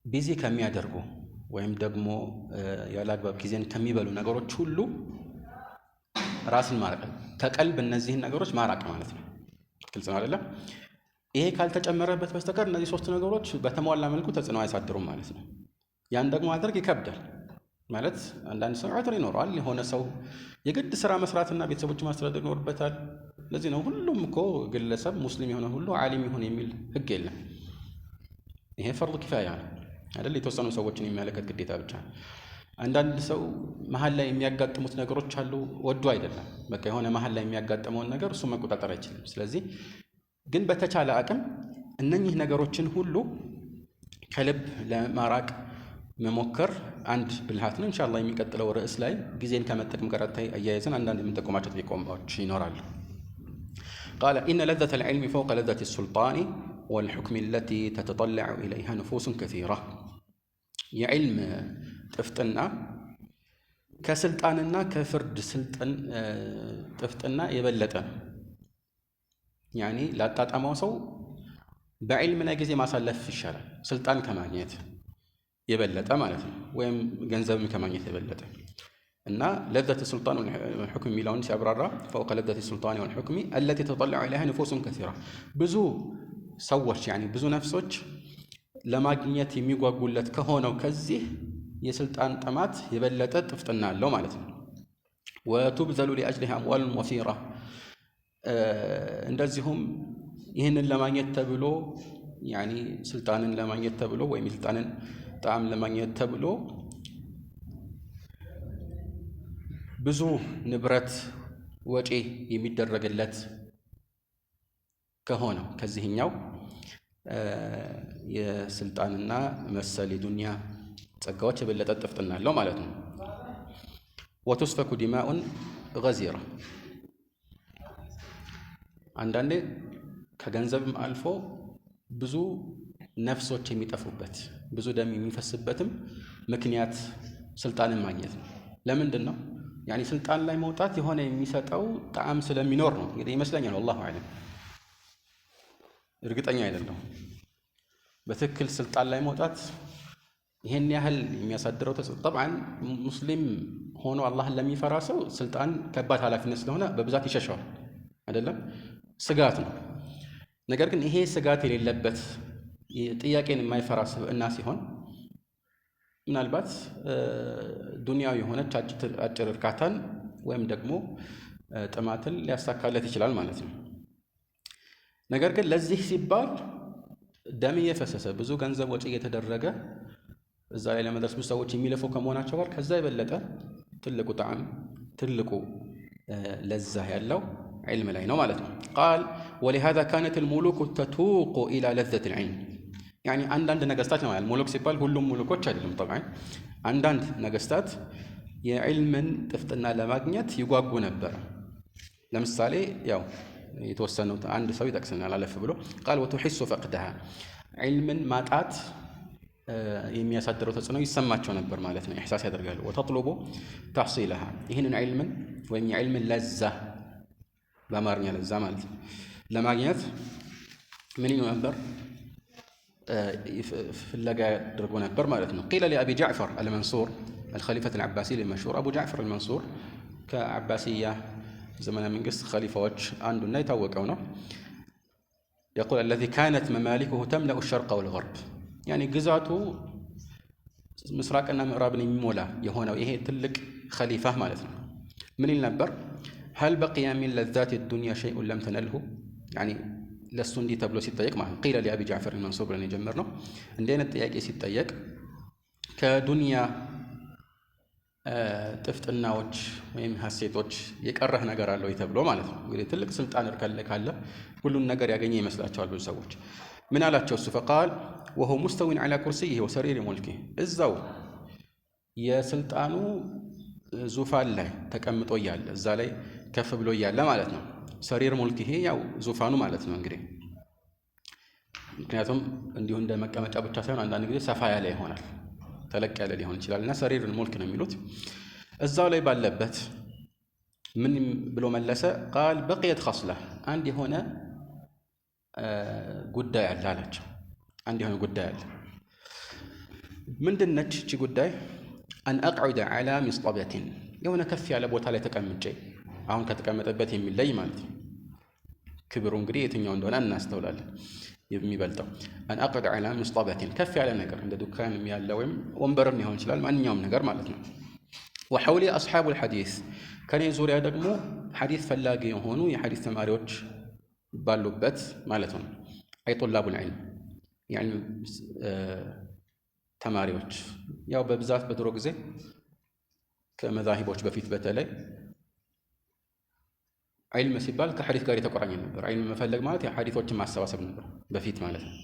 ቢዚ ከሚያደርጉ ወይም ደግሞ ያላግባብ ጊዜን ከሚበሉ ነገሮች ሁሉ ራስን ማራቅ፣ ከቀልብ እነዚህን ነገሮች ማራቅ ማለት ነው። ግልጽ ነው አይደለም? ይሄ ካልተጨመረበት በስተቀር እነዚህ ሶስት ነገሮች በተሟላ መልኩ ተጽዕኖ አያሳድሩም ማለት ነው። ያን ደግሞ ማድረግ ይከብዳል ማለት አንዳንድ ሰው ዑድር ይኖረዋል። የሆነ ሰው የግድ ስራ መስራትና ቤተሰቦች ማስተዳደር ይኖርበታል። ለዚህ ነው ሁሉም እኮ ግለሰብ ሙስሊም የሆነ ሁሉ ዓሊም ይሁን የሚል ህግ የለም። ይሄ ፈርድ ኪፋያ ነው አይደል? የተወሰኑ ሰዎችን የሚመለከት ግዴታ ብቻ። አንዳንድ ሰው መሀል ላይ የሚያጋጥሙት ነገሮች አሉ፣ ወዶ አይደለም። በቃ የሆነ መሀል ላይ የሚያጋጥመውን ነገር እሱ መቆጣጠር አይችልም። ስለዚህ ግን በተቻለ አቅም እነኚህ ነገሮችን ሁሉ ከልብ ለማራቅ መሞከር አንድ ብልሃት ነው። ኢንሻአላህ የሚቀጥለው ርዕስ ላይ ጊዜን ከመጠቀም ጋር አያይዘን አንዳንድ የምንጠቆማቸው ጥቆማዎች ይኖራሉ። قال إن لذة العلم فوق لذة السلطان والحكم التي تتطلع إليها نفوس كثيرة የዕልም ጥፍጥና ከስልጣንና ከፍርድ ስልጣን ጥፍጥና የበለጠ ያኒ ላጣጣማው ሰው በዕልም ላይ ጊዜ ማሳለፍ ይሻላል ስልጣን ከማግኘት የበለጠ ማለት ነው ወይም ገንዘብም ከማግኘት የበለጠ እና لذة السلطان والحكم ሚለውን ሲያብራራ فوق لذة السلطان والحكم التي تطلع إليها نفوس كثيرة ብዙ ሰዎች ያኒ ብዙ ነፍሶች ለማግኘት የሚጓጉለት ከሆነው ከዚህ የስልጣን ጥማት የበለጠ ጥፍጥና አለው ማለት ነው وتبذل لأجلها أموال وفيرة እንደዚሁም ይህንን ለማግኘት ተብሎ ያኒ ስልጣንን ለማግኘት ተብሎ ወይም ስልጣንን ጣም ለማግኘት ተብሎ ብዙ ንብረት ወጪ የሚደረግለት ከሆነው ከዚህኛው የስልጣንና መሰል የዱንያ ጸጋዎች የበለጠ ጥፍጥና አለው ማለት ነው وتسفك دماء غزيرة አንዳንዴ ከገንዘብም አልፎ ብዙ ነፍሶች የሚጠፉበት ብዙ ደም የሚፈስበትም ምክንያት ስልጣንን ማግኘት ነው ለምንድን ነው ያኒ ስልጣን ላይ መውጣት የሆነ የሚሰጠው ጣዕም ስለሚኖር ነው እንግዲህ ይመስለኛል والله اعلم እርግጠኛ አይደለም በትክክል ስልጣን ላይ መውጣት ይሄን ያህል የሚያሳድረው ተጽዕኖ طبعا ሙስሊም ሆኖ አላህን ለሚፈራ ሰው ስልጣን ከባድ ኃላፊነት ስለሆነ በብዛት ይሸሻዋል አይደለም ስጋት ነው ነገር ግን ይሄ ስጋት የሌለበት ጥያቄን የማይፈራ እና ሲሆን ምናልባት ዱንያዊ የሆነች አጭር እርካታን ወይም ደግሞ ጥማትን ሊያሳካለት ይችላል ማለት ነው ነገር ግን ለዚህ ሲባል ደም እየፈሰሰ ብዙ ገንዘብ ወጪ እየተደረገ እዛ ላይ ለመድረስ ብዙ ሰዎች የሚለፉ ከመሆናቸው ጋር ከዛ የበለጠ ትልቁ ጣዕም ትልቁ ለዛ ያለው علم ላይ ነው ማለት ነው قال ولهذا كانت الملوك تتوق الى لذة العلم يعني አንዳንድ ነገስታት ነው ሙሉክ ሲባል ሁሉም ሙሉኮች አይደለም طبعا አንዳንድ ነገስታት የዕልምን ጥፍጥና ለማግኘት ይጓጉ ነበር ለምሳሌ ያው የተወሰነው አንድ ሰው ይጠቅሰናል አለፍ ብሎ قال وتحس فقدها علمን ማጣት የሚያሳድረው ተጽዕኖ ይሰማቸው ነበር ማለት ነው ኢህሳስ ያደርጋሉ وتطلب تحصيلها ይሄንን علምን ወይም የዕልምን ለዛ በአማርኛ ለዛ ማለት ነው ለማግኘት ምን ይሆን ነበር ፍለጋ ያደርጉ ነበር ማለት ነው قيل لأبي جعفر المنصور الخليفة العباسي المشهور أبو جعفر المنصور كعباسية زمن من قص خليفة عنده النايت وكونه يقول الذي كانت ممالكه تملأ الشرق والغرب يعني جزاته مسراقنا مغربنا ميمولا يهونا وإيه تلك خليفة مالتنا من النبر هل بقي من لذات الدنيا شيء لم تنله يعني لسندي تبلو سيتايق معه قيل لأبي جعفر المنصور لن يجمرنا عندنا التياق سيتايق كدنيا ጥፍጥናዎች ወይም ሐሴቶች የቀረህ ነገር አለው ይተብሎ ማለት ነው እንግዲህ ትልቅ ስልጣን ካለ ሁሉን ነገር ያገኘ ይመስላቸዋል ብዙ ሰዎች ምን አላቸው እሱ فقال وهو مستوٍ على كرسيه وسرير ملكه እዛው የስልጣኑ ዙፋን ላይ ተቀምጦ ያለ እዛ ላይ ከፍ ብሎ ያለ ማለት ነው ሰሪር ሙልኪሂ ያው ዙፋኑ ማለት ነው እንግዲህ ምክንያቱም እንዲሁ እንደ መቀመጫ ብቻ ሳይሆን አንዳንድ ጊዜ ሰፋ ያለ ይሆናል ተለቅ ያለ ሊሆን ይችላልና ሰሪር ሙልክ ነው የሚሉት እዛው ላይ ባለበት ምን ብሎ መለሰ قال بقيت خصله አንድ የሆነ ጉዳይ አለ አላቸው አንድ የሆነ ጉዳይ አለ ምንድነች እቺ ጉዳይ أن أقعد على مصطبة የሆነ ከፍ ያለ ቦታ ላይ ተቀምጬ አሁን ከተቀመጠበት የሚለይ ማለት ነው ክብሩ እንግዲህ የትኛው እንደሆነ እናስተውላለን የሚበልጠው أن أقعد على مصطبة ከፍ ያለ ነገር እንደ ዱካን የሚያለ ወይም ወንበርም ሊሆን ይችላል ማንኛውም ነገር ማለት ነው وحولي أصحاب الحديث ከኔ ዙሪያ ደግሞ ሐዲስ ፈላጊ የሆኑ የሐዲስ ተማሪዎች ባሉበት ማለት ነው አይ طلاب العلم يعني ተማሪዎች ያው በብዛት በድሮ ጊዜ ከመዛሂቦች በፊት በተለይ علم ሲባል ከሐዲስ ጋር የተቆራኘ ነበር علم መፈለግ ማለት የሐዲሶችን ማሰባሰብ ነበር በፊት ማለት ነው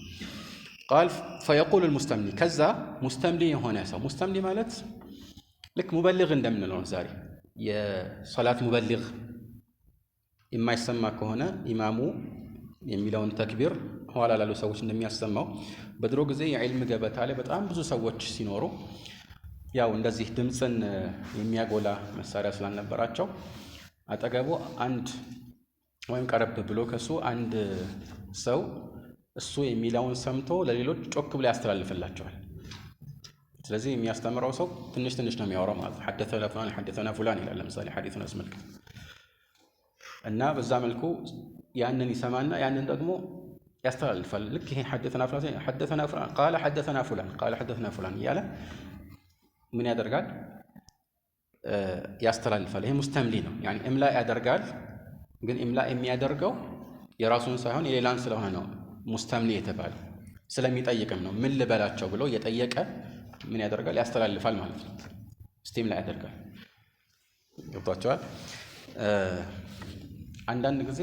قال فيقول المستملي ከዛ مستملي የሆነ ሰው مستملي ማለት ልክ ሙበልግ እንደምንለው ዛሬ የሶላት ሙበልግ የማይሰማ ከሆነ ኢማሙ የሚለውን ተክቢር ኋላ ላሉ ሰዎች እንደሚያሰማው በድሮ ጊዜ የዕልም ገበታ ላይ በጣም ብዙ ሰዎች ሲኖሩ ያው እንደዚህ ድምፅን የሚያጎላ መሳሪያ ስላልነበራቸው አጠገቡ አንድ ወይም ቀረብ ብሎ ከሱ አንድ ሰው እሱ የሚለውን ሰምቶ ለሌሎች ጮክ ብሎ ያስተላልፍላቸዋል። ስለዚህ የሚያስተምረው ሰው ትንሽ ትንሽ ነው የሚያወራው ማለት ነው። ሐደተና ፉላን ይላል ለምሳሌ ሐዲሱን አስመልክቶ እና በዛ መልኩ ያንን ይሰማና ያንን ደግሞ ያስተላልፋል። ልክ ይሄ ሐደተና ፉላን ቃለ ሐደተና ፉላን እያለ ምን ያደርጋል? ያስተላልፋል። ይሄ ሙስተምሊ ነው። ያኒ እምላ ያደርጋል። ግን እምላ የሚያደርገው የራሱን ሳይሆን የሌላን ስለሆነ ነው ሙስተምሊ የተባለው። ስለሚጠይቅም ነው። ምን ልበላቸው ብሎ እየጠየቀ ምን ያደርጋል? ያስተላልፋል ማለት ነው። እስቲምላ ያደርጋል። ገብቷቸዋል? አንዳንድ ጊዜ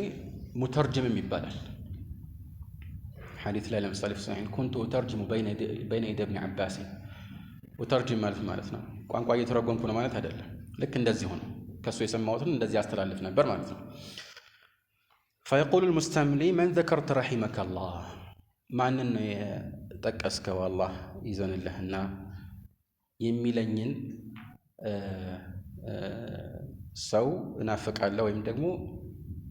ሙተርጅምም ይባላል። ሐዲስ ላይ ለምሳሌ ፍሳሂን ኩንቱ ተርጅሙ በይነ የደይ ኢብኒ አባስ ወተርጅም ማለት ነው ቋንቋ እየተረጎምኩ ነው ማለት አይደለም። ልክ እንደዚህ ሆኖ ከሱ የሰማሁትን እንደዚህ ያስተላልፍ ነበር ማለት ነው። فيقول المستملي من ذكرت رحمك الله ማንን ነው የጠቀስከው አላህ ይዘንልህና የሚለኝን ሰው እናፍቃለሁ ወይም ደግሞ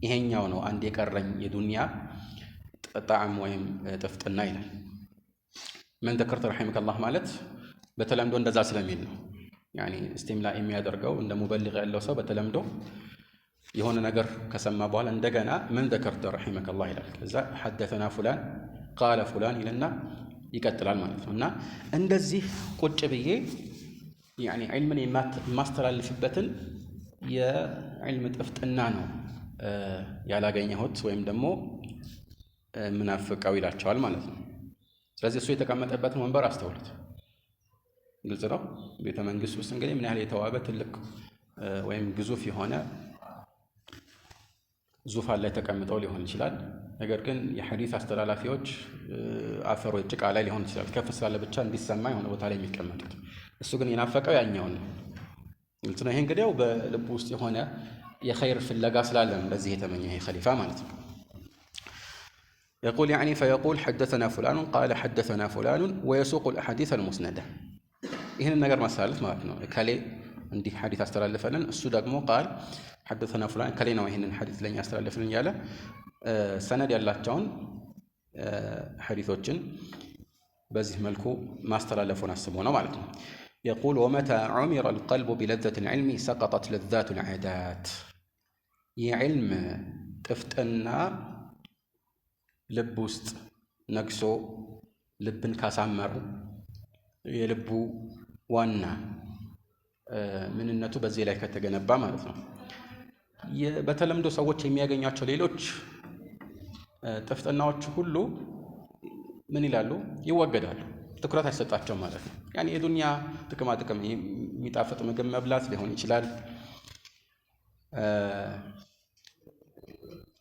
ይሄኛው ነው አንድ የቀረኝ የዱንያ ጣዕም ወይም ጥፍጥና ይላል። من ذكرت رحمك الله ማለት በተለምዶ እንደዛ ስለሚል ነው። ያኒ እስቲምላ የሚያደርገው እንደ ሙበሊግ ያለው ሰው በተለምዶ የሆነ ነገር ከሰማ በኋላ እንደገና من ذكرت رحمك الله ይላል። ከዛ حدثنا فلان قال فلان ይልና ይቀጥላል ማለት ነው። እና እንደዚህ ቁጭ ብዬ ያኒ ዒልምን የማስተላልፍበትን የዕልም ጥፍጥና ነው ያላገኘሁት ወይም ደግሞ ምናፍቀው ይላቸዋል ማለት ነው። ስለዚህ እሱ የተቀመጠበትን ወንበር አስተውሉት። ግልጽ ነው። ቤተ መንግስት ውስጥ እንግዲህ ምን ያህል የተዋበ ትልቅ ወይም ግዙፍ የሆነ ዙፋን ላይ ተቀምጠው ሊሆን ይችላል። ነገር ግን የሐዲስ አስተላላፊዎች አፈር ወይ ጭቃ ላይ ሊሆን ይችላል። ከፍ ስላለ ብቻ እንዲሰማ የሆነ ቦታ ላይ የሚቀመጡት። እሱ ግን የናፈቀው ያኛውን ነው። ግልጽ ነው። ይሄ እንግዲህ በልቡ ውስጥ የሆነ የኸይር ፍለጋ ስላለ እንደዚህ የተመኘ ይሄ ኸሊፋ ማለት ነው። يقول يعني فيقول حدثنا فلان قال حدثنا فلان ويسوق الأحاديث المسندة ይህን ነገር ማስተላለፍ ማለት ነው። ከሌ እንዲህ ሐዲስ አስተላልፈልን እሱ ደግሞ ቃል حدثنا فلان ከሌ ነው ይህንን ሐዲስ ለኛ አስተላልፈልን ያለ ሰነድ ያላቸውን ሐዲሶችን በዚህ መልኩ ማስተላለፉን አስቦ ነው ማለት ነው። يقول ومتى عمر القلب بلذة العلم سقطت لذات العادات የዕልም ጥፍጥና ልብ ውስጥ ነግሶ ልብን ካሳመሩ የልቡ ዋና ምንነቱ በዚህ ላይ ከተገነባ ማለት ነው። በተለምዶ ሰዎች የሚያገኟቸው ሌሎች ጥፍጥናዎች ሁሉ ምን ይላሉ? ይወገዳሉ። ትኩረት አይሰጣቸውም ማለት ነው። ያኔ የዱንያ ጥቅማ ጥቅም የሚጣፍጥ ምግብ መብላት ሊሆን ይችላል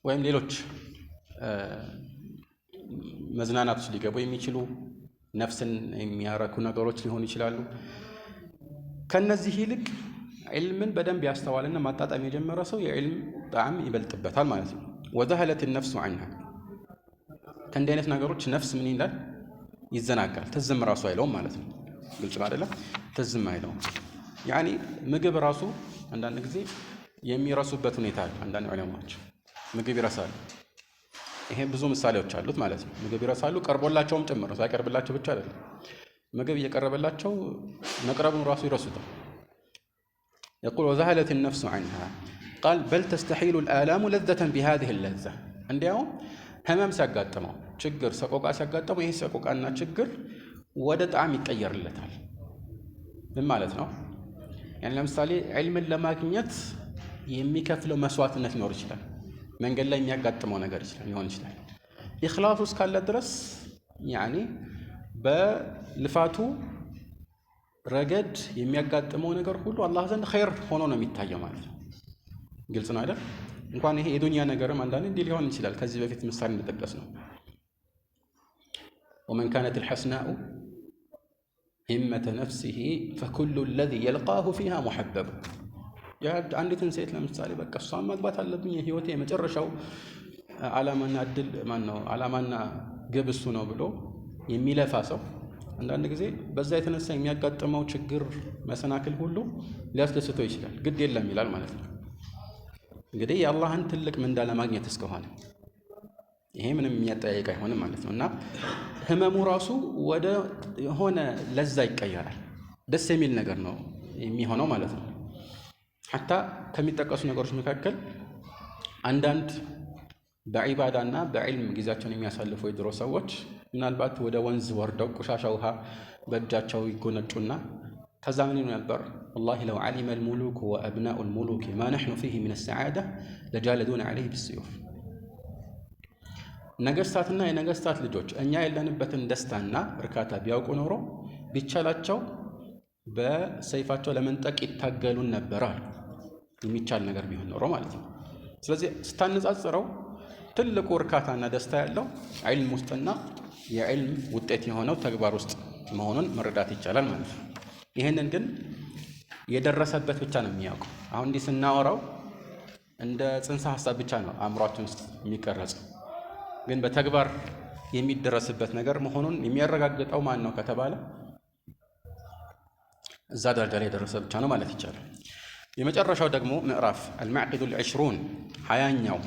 ወይም ሌሎች መዝናናት ውስጥ ሊገቡ የሚችሉ ነፍስን የሚያረኩ ነገሮች ሊሆኑ ይችላሉ። ከነዚህ ይልቅ ዒልምን በደንብ ያስተዋልና ማጣጣም የጀመረ ሰው የዕልም ጣዕም ይበልጥበታል ማለት ነው። ወዘሀለት ነፍሱ ዐንሃ ከእንዲህ አይነት ነገሮች ነፍስ ምን ይላል? ይዘናጋል። ትዝም ራሱ አይለውም ማለት ነው። ግልጽ ነው አይደለም? ትዝም አይለውም። ያኒ ምግብ ራሱ አንዳንድ ጊዜ የሚረሱበት ሁኔታ አለ። አንዳንድ ዑለማዎች ምግብ ይረሳሉ። ይሄ ብዙ ምሳሌዎች አሉት ማለት ነው። ምግብ ይረሳሉ፣ ቀርቦላቸውም ጭምር ነው። ሳይቀርብላቸው ብቻ አይደለም፣ ምግብ እየቀረበላቸው መቅረቡን ራሱ ይረሱታል። يقول وذهلت النفس عنها قال بل تستحيل الآلام لذة بهذه اللذة እንዲያውም ህመም ሲያጋጥመው ችግር ሰቆቃ ሲያጋጥመው ይሄ ሰቆቃና ችግር ወደ ጣዕም ይቀየርለታል። ምን ማለት ነው? ያን ለምሳሌ ዒልምን ለማግኘት የሚከፍለው መስዋዕትነት ሊኖር ይችላል። መንገድ ላይ የሚያጋጥመው ነገር ሊሆን ይችላል። ኢኽላሱ እስካለ ድረስ ያኒ በልፋቱ ረገድ የሚያጋጥመው ነገር ሁሉ አላህ ዘንድ ኸይር ሆኖ ነው የሚታየው ማለት ነው። ግልጽ ነው አይደል? እንኳን ይሄ የዱንያ ነገርም አንዳንዴ እንዲህ ሊሆን ይችላል። ከዚህ በፊት ምሳሌ እንደጠቀስ ነው ومن كانت الحسناء همة نفسه فكل الذي يلقاه فيها محبب አንዲትን ሴት ለምሳሌ በቃ እሷን ማግባት አለብኝ የህይወቴ የመጨረሻው ዓላማና እድል ዓላማና ግብ እሱ ነው ብሎ የሚለፋ ሰው አንዳንድ ጊዜ በዛ የተነሳ የሚያጋጥመው ችግር መሰናክል ሁሉ ሊያስደስተው ይችላል። ግድ የለም ይላል ማለት ነው። እንግዲህ የአላህን ትልቅ ምንዳ ለማግኘት እስከሆነ ይሄ ምንም የሚያጠያይቅ አይሆንም ማለት ነው። እና ህመሙ ራሱ ወደ የሆነ ለዛ ይቀየራል። ደስ የሚል ነገር ነው የሚሆነው ማለት ነው። ሐታ ከሚጠቀሱ ነገሮች መካከል አንዳንድ በዒባዳና በዕልም ጊዜያቸውን የሚያሳልፉ የድሮ ሰዎች ምናልባት ወደ ወንዝ ወርደው ቆሻሻ ውሃ በእጃቸው ይጎነጩና ከዛ ምን ይሉ ነበር? ወላሂ ለው ዓሊመ ልሙሉክ ወአብናኡ ልሙሉክ ማ ነሕኑ ፊህ ምን ሰዓዳ ለጃለዱን ዓለይህ ብስዩፍ። ነገስታትና የነገስታት ልጆች እኛ የለንበትን ደስታና እርካታ ቢያውቁ ኖሮ ቢቻላቸው በሰይፋቸው ለመንጠቅ ይታገሉን ነበር አሉ። የሚቻል ነገር ቢሆን ኖሮ ማለት ነው። ስለዚህ ስታነጻጽረው ትልቁ እርካታና ደስታ ያለው ዒልም ውስጥና የዕልም ውጤት የሆነው ተግባር ውስጥ መሆኑን መረዳት ይቻላል ማለት ነው። ይህንን ግን የደረሰበት ብቻ ነው የሚያውቀው። አሁን እንዲህ ስናወራው እንደ ጽንሰ ሐሳብ ብቻ ነው አእምሯችን ውስጥ የሚቀረጸው። ግን በተግባር የሚደረስበት ነገር መሆኑን የሚያረጋግጠው ማን ነው ከተባለ እዛ ደረጃ ላይ የደረሰ ብቻ ነው ማለት ይቻላል። የመጨረሻው ደግሞ ምዕራፍ አልማዕቂዱ ልዕሽሩን 20ኛው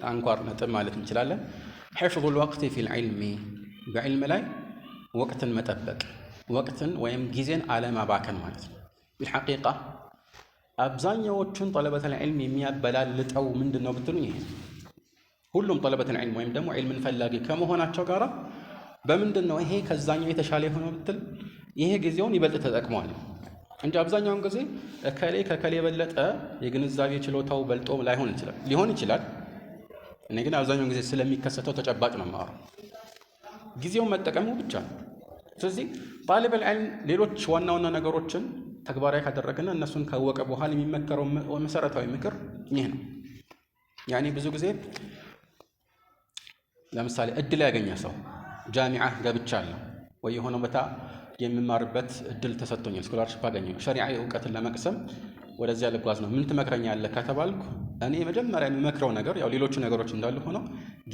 አንኳር ነጥብ ማለት እንችላለን። ሒፍዙ ልወቅት ፊ ልዕልሚ በዕልም ላይ ወቅትን መጠበቅ፣ ወቅትን ወይም ጊዜን አለማባከን ማለት ነው። ቢልሐቂቃ አብዛኛዎቹን ጠለበተል ዒልም የሚያበላልጠው ምንድን ነው ብትሉኝ ይሄ ሁሉም ጠለበተል ዒልም ወይም ደግሞ ዒልምን ፈላጊ ከመሆናቸው ጋር በምንድን ነው ይሄ ከዛኛው የተሻለ የሆነው ብትል ይሄ ጊዜውን ይበልጥ ተጠቅመዋል እንጂ አብዛኛውን ጊዜ ከከሌ የበለጠ የግንዛቤ ችሎታው በልጦ ሊሆን ይችላል። እኔ ግን አብዛኛውን ጊዜ ስለሚከሰተው ተጨባጭ ነው የማወራው። ጊዜውን መጠቀሙ ብቻ ነው። ስለዚህ ጣሊበል ዒልም ሌሎች ዋና ዋና ነገሮችን ተግባራዊ ካደረገና እነሱን ካወቀ በኋላ የሚመከረው መሰረታዊ ምክር ይህ ነው። ያኔ ብዙ ጊዜ ለምሳሌ እድል ያገኘ ሰው ጃሚዓ ገብቻለሁ ወይ የሆነ ቦታ የምማርበት እድል ተሰጥቶኛል፣ ስኮላርሺፕ አገኘሁ፣ ሸሪዓዊ እውቀትን ለመቅሰም ወደዚያ ልጓዝ ነው፣ ምን ትመክረኛለህ ከተባልኩ እኔ መጀመሪያ የሚመክረው ነገር ያው ሌሎቹ ነገሮች እንዳሉ ሆነው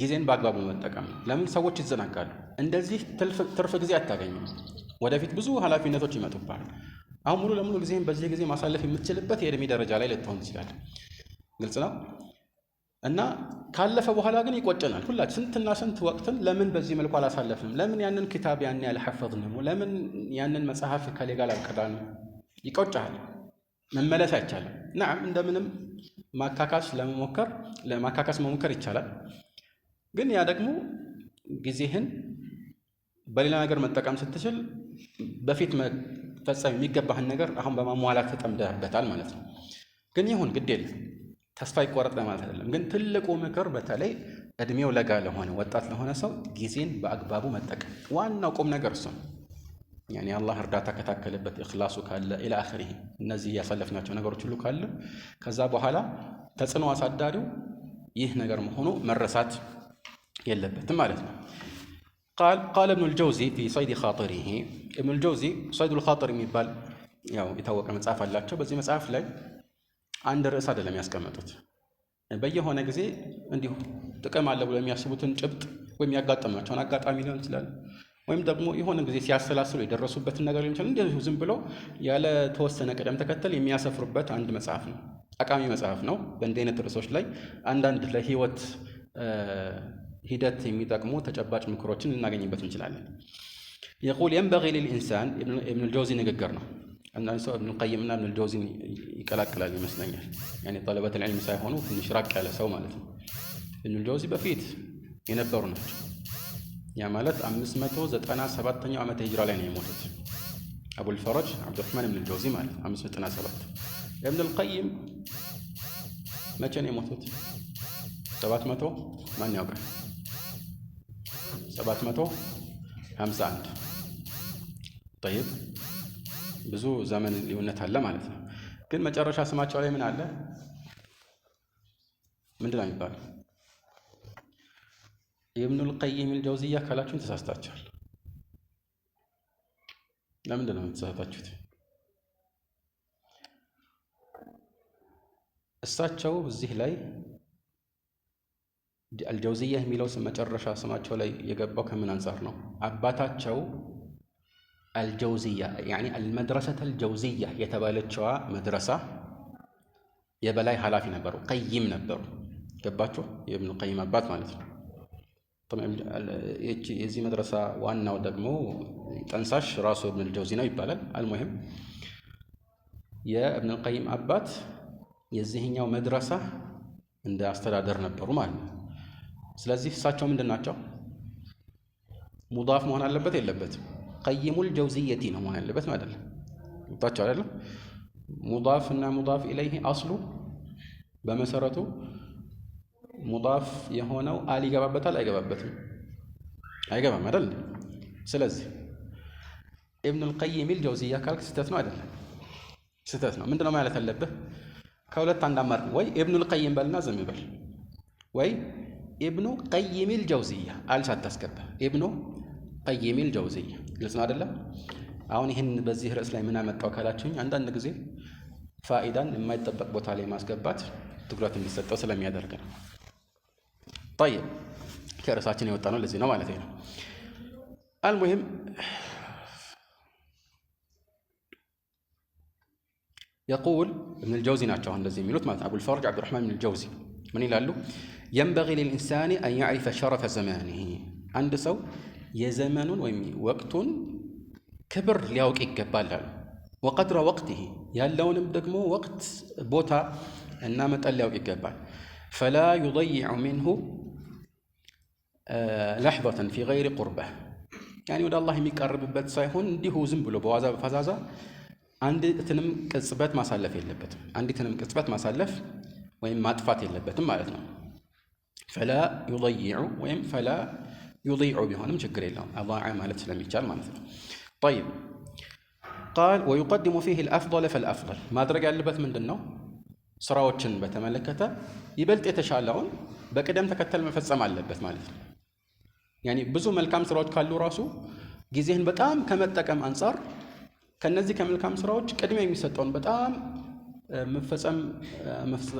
ጊዜን በአግባቡ መጠቀም ነው። ለምን ሰዎች ይዘናጋሉ። እንደዚህ ትርፍ ጊዜ አታገኙም። ወደፊት ብዙ ኃላፊነቶች ይመጡባል። አሁን ሙሉ ለሙሉ ጊዜን በዚህ ጊዜ ማሳለፍ የምትችልበት የእድሜ ደረጃ ላይ ልትሆን ይችላል። ግልጽ ነው። እና ካለፈ በኋላ ግን ይቆጨናል። ሁላችን ስንትና ስንት ወቅትን ለምን በዚህ መልኩ አላሳለፍንም? ለምን ያንን ኪታብ ያን ያልሐፈዝንም? ለምን ያንን መጽሐፍ ከሌ ጋር አልቀዳንም? ይቆጫል። መመለስ አይቻልም። ናም እንደምንም ለማካካስ መሞከር ይቻላል። ግን ያ ደግሞ ጊዜህን በሌላ ነገር መጠቀም ስትችል በፊት መፈጸም የሚገባህን ነገር አሁን በማሟላት ተጠምደህበታል ማለት ነው። ግን ይሁን ግድ የለም ተስፋ ይቆረጥ ለማለት አይደለም። ግን ትልቁ ምክር በተለይ እድሜው ለጋ ለሆነ ወጣት ለሆነ ሰው ጊዜን በአግባቡ መጠቀም ዋናው ቁም ነገር እሱ ነው። ያኔ አላህ እርዳታ ከታከለበት ኢኽላሱ ካለ ኢላ አኺሪህ እነዚህ ያሳለፍናቸው ነገሮች ሁሉ ካለ ከዛ በኋላ ተጽዕኖ አሳዳሪው ይህ ነገር መሆኑ መረሳት የለበትም ማለት ነው። ቃል ኢብኑል ጀውዚ ፊ ሰይድ ኻጢሪሂ ኢብኑል ጀውዚ ሰይዱል ኻጢር የሚባል ያው የታወቀ መጽሐፍ አላቸው። በዚህ መጽሐፍ ላይ አንድ ርዕስ አይደለም ያስቀመጡት። በየሆነ ጊዜ እንዲሁ ጥቅም አለ ብሎ የሚያስቡትን ጭብጥ ወይም ያጋጠማቸውን አጋጣሚ ሊሆን ይችላል፣ ወይም ደግሞ የሆነ ጊዜ ሲያሰላስሉ የደረሱበትን ነገር ሊሆን ይችላል። እንደዚሁ ዝም ብሎ ያለ ተወሰነ ቅደም ተከተል የሚያሰፍሩበት አንድ መጽሐፍ ነው። ጠቃሚ መጽሐፍ ነው። በእንዲህ አይነት ርዕሶች ላይ አንዳንድ ለህይወት ሂደት የሚጠቅሙ ተጨባጭ ምክሮችን ልናገኝበት እንችላለን። የቁል የንበጊ ሊልኢንሳን ኢብኑል ጀውዚ ንግግር ነው። አንዳንድ ሰው ኢብኑል ቀይምና ኢብኑል ጀውዚን ይቀላቅላል ይመስለኛል። ያኔ ጠለበተል ዒልም ሳይሆኑ ትንሽ ራቅ ያለ ሰው ማለት ነው። ኢብኑል ጀውዚ በፊት የነበሩ ናቸው። ያ ማለት 597ኛው ዓመተ ሂጅራ ላይ ነው የሞቱት። አቡል ፈረጅ አብዱራህማን ኢብኑል ጀውዚ ማለት 597። ኢብኑል ቀይም መቼ ነው የሞቱት? 700 ማን ያውቃል? 751 ጠይብ ብዙ ዘመን ልዩነት አለ ማለት ነው። ግን መጨረሻ ስማቸው ላይ ምን አለ? ምንድን ነው የሚባለው? የኢብኑል ቀይም አልጀውዚያ ካላችሁን ተሳስታችኋል። ለምንድን ነው የተሳሳታችሁት? እሳቸው እዚህ ላይ አልጀውዚያ የሚለው መጨረሻ ስማቸው ላይ የገባው ከምን አንጻር ነው? አባታቸው አልጀውዚያ ያኒ አልመድረሰተ አልጀውዚያ የተባለችዋ መድረሳ የበላይ ኃላፊ ነበሩ፣ ቀይም ነበሩ። ገባችሁ? የኢብኑ ቀይም አባት ማለት ነው። የዚህ መድረሳ ዋናው ደግሞ ጠንሳሽ ራሱ ኢብኑ አልጀውዚ ነው ይባላል። አልሙሂም የኢብኑ ቀይም አባት የዚህኛው መድረሳ እንደ አስተዳደር ነበሩ ማለት ነው። ስለዚህ እሳቸው ምንድን ናቸው? ሙዳፍ መሆን አለበት የለበትም? ቀይሙል ጀውዚየቲ ነው መሆን ያለበት ማለት ነው። ወጣችሁ አይደለም? ሙዳፍ እና ሙዳፍ ኢለይሂ አስሉ በመሰረቱ ሙዳፍ የሆነው አል ይገባበታል አይገባበትም? አይገባም አይደል? ስለዚህ ኢብኑል ቀይሚል ጀውዚያ ካልክ ስህተት ነው አይደለም? ስህተት ነው። ምንድነው ማለት አለብህ? ከሁለት አንድ አማራጭ፣ ወይ ኢብኑል ቀይም በልና ዝም በል፣ ወይ ኢብኑ ቀይሚል ጀውዚያ አል ሳታስገባ ኢብኑ ቀይሚል ጀውዚያ። ግልጽ ነው አይደለም? አሁን ይህን በዚህ ርዕስ ላይ ምን አመጣው ካላችሁኝ፣ አንዳንድ ጊዜ ፋኢዳን የማይጠበቅ ቦታ ላይ ማስገባት ትኩረት እንዲሰጠው ስለሚያደርግ ነው። طيب ከርዕሳችን የወጣ ነው ለዚህ ነው ማለት ነው። አልሙሂም يقول ابن الجوزي ናቸው እንደዚህ የሚሉት ማለት አቡል ፈርጅ አብዱራህማን ኢብኑ አልጀውዚ ምን ይላሉ? ينبغي للإنسان أن يعرف شرف زمانه አንድ ሰው የዘመኑን ወይም ወቅቱን ክብር ሊያውቅ ይገባል አሉ። وقدر وقته ያለውንም ደግሞ ወቅት ቦታ እና መጠን ሊያውቅ ይገባል። فلا يضيع منه لحظة في غير قربه يعني ወደ አላህ የሚቀርብበት ሳይሆን እንዲሁ ዝም ብሎ በዋዛ በፈዛዛ አንዲትንም ቅጽበት ማሳለፍ የለበትም። አንዲትንም ቅጽበት ማሳለፍ ወይም ማጥፋት የለበትም ማለት ነው። فلا يضيع ወይም فلا يضيع ቢሆንም ችግር የለውም አضاع ማለት ስለሚቻል ማለት ነው። طيب قال ويقدم فيه الأفضل فالأفضل ማድረግ ያለበት ምንድነው? ስራዎችን በተመለከተ ይበልጥ የተሻለውን በቅደም ተከተል መፈጸም አለበት ማለት ነው። ያኒ ብዙ መልካም ስራዎች ካሉ ራሱ ጊዜህን በጣም ከመጠቀም አንፃር ከነዚህ ከመልካም ስራዎች ቅድሚያ የሚሰጠውን በጣም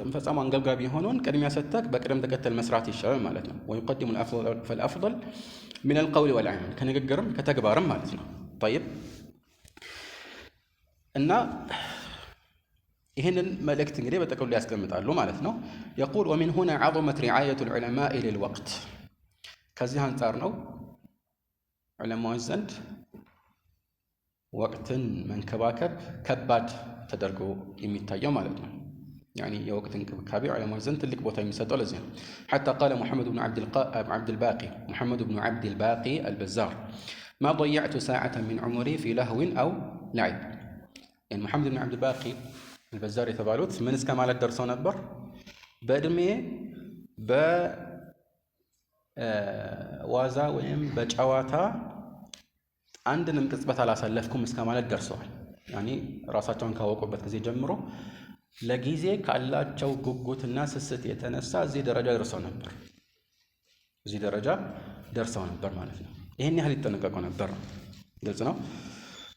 መፈጸም አንገብጋቢ የሆነውን ቅድሚያ ሰጥተህ በቅደም ተከተል መስራት ይሻላል ማለት ነው። ويقدم الأفضل فالأفضل من القول والعمل ከንግግርም ከተግባርም ማለት ነው። طيب እና ይህንን መልእክት እንግዲህ በጠቅሉ ያስቀምጣሉ ማለት ነው። يقول ومن هنا عظمت رعاية العلماء للوقت ከዚህ አንፃር ነው ዑለማዎች ዘንድ ወቅትን መንከባከብ ከባድ ተደርጎ የሚታየው ማለት ነው። يعني የወቅት እንክብካቤ ዑለማዎች ዘንድ ትልቅ ቦታ የሚሰጠው ለዚህ ነው። حتى قال محمد بن عبد الباقي البزار ما ضيعت ساعة من عمري في لهو أو لعب يعني محمد بن عبد الباقي البزار የተባሉት ምን እስከ ማለት ደርሰው ነበር? በእድሜ በዋዛ ወይም በጨዋታ አንድንም ቅጽበት አላሳለፍኩም እስከ ማለት ደርሰዋል። ያኒ ራሳቸውን ካወቁበት ጊዜ ጀምሮ ለጊዜ ካላቸው ጉጉትና ስስት የተነሳ እዚህ ደረጃ ደርሰው ነበር ማለት ነው። ይሄን ያህል ይጠነቀቁ ነበር። ግልጽ ነው።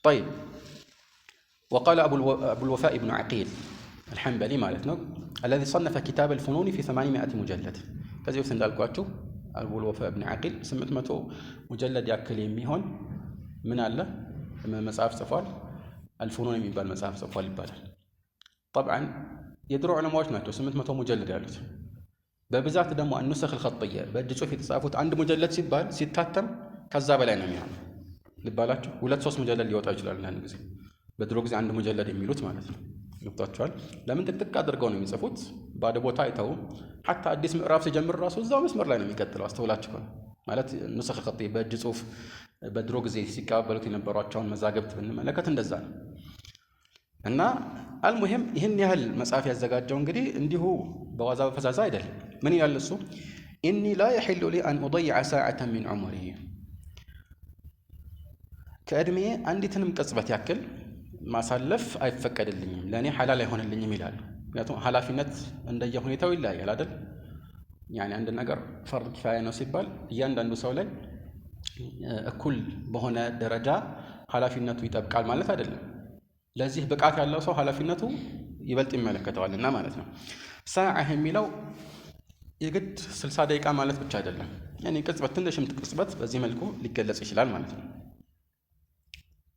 طيب وقال أبو الوفاء بن عقيل الحنبلي مالتنا الذي صنف كتاب الفنون في 800 مجلد كذا يفسد الكواتشو أبو الوفاء بن عقيل 800 مجلد يأكل يميهون من الله من مساف صفال الفنون የሚባል መጽሐፍ ጽፏል ይባላል። طبعا የድሮ ዑለማዎች ናቸው 800 ሙጀለድ ያሉት። በብዛት ደግሞ النسخ الخطية በእጅ ጽሑፍ የተጻፉት አንድ ሙጀለድ ሲባል ሲታተም ከዛ በላይ ነው የሚሆነው። ልባላችሁ 2-3 ሙጀለድ ሊወጣ ይችላል አንድ ጊዜ። በድሮ ጊዜ አንድ ሙጀለድ የሚሉት ማለት ነው። ልብጣችኋል። ለምን ጥቅጥቅ አድርገው ነው የሚጽፉት? ባዶ ቦታ አይተው ሐታ አዲስ ምዕራፍ ሲጀምር ራሱ እዛው መስመር ላይ ነው የሚቀጥለው። አስተውላችሁ ማለት النسخ الخطية በእጅ ጽሑፍ በድሮ ጊዜ ሲቀበሉት የነበሯቸውን መዛግብት ብንመለከት እንደዛ ነው። እና አልሙሂም ይህን ያህል መጽሐፍ ያዘጋጀው እንግዲህ እንዲሁ በዋዛ በፈዛዛ አይደለም። ምን ይላል እሱ? ኢኒ ላ የሒሉ ሊ አን ኡضይዐ ሰዓተ ሚን ዑመሪ ከዕድሜ አንዲትንም ቅጽበት ያክል ማሳለፍ አይፈቀድልኝም፣ ለእኔ ሐላል አይሆንልኝም ይላሉ። ምክንያቱም ኃላፊነት እንደየ ሁኔታው ይለያያል አይደል? ያኔ አንድ ነገር ፈርድ ኪፋያ ነው ሲባል እያንዳንዱ ሰው ላይ እኩል በሆነ ደረጃ ኃላፊነቱ ይጠብቃል ማለት አይደለም። ለዚህ ብቃት ያለው ሰው ኃላፊነቱ ይበልጥ ይመለከተዋልና ማለት ነው። ሰዓህ የሚለው የግድ 60 ደቂቃ ማለት ብቻ አይደለም። ያኔ ቅጽበት፣ ትንሽም ቅጽበት በዚህ መልኩ ሊገለጽ ይችላል ማለት ነው።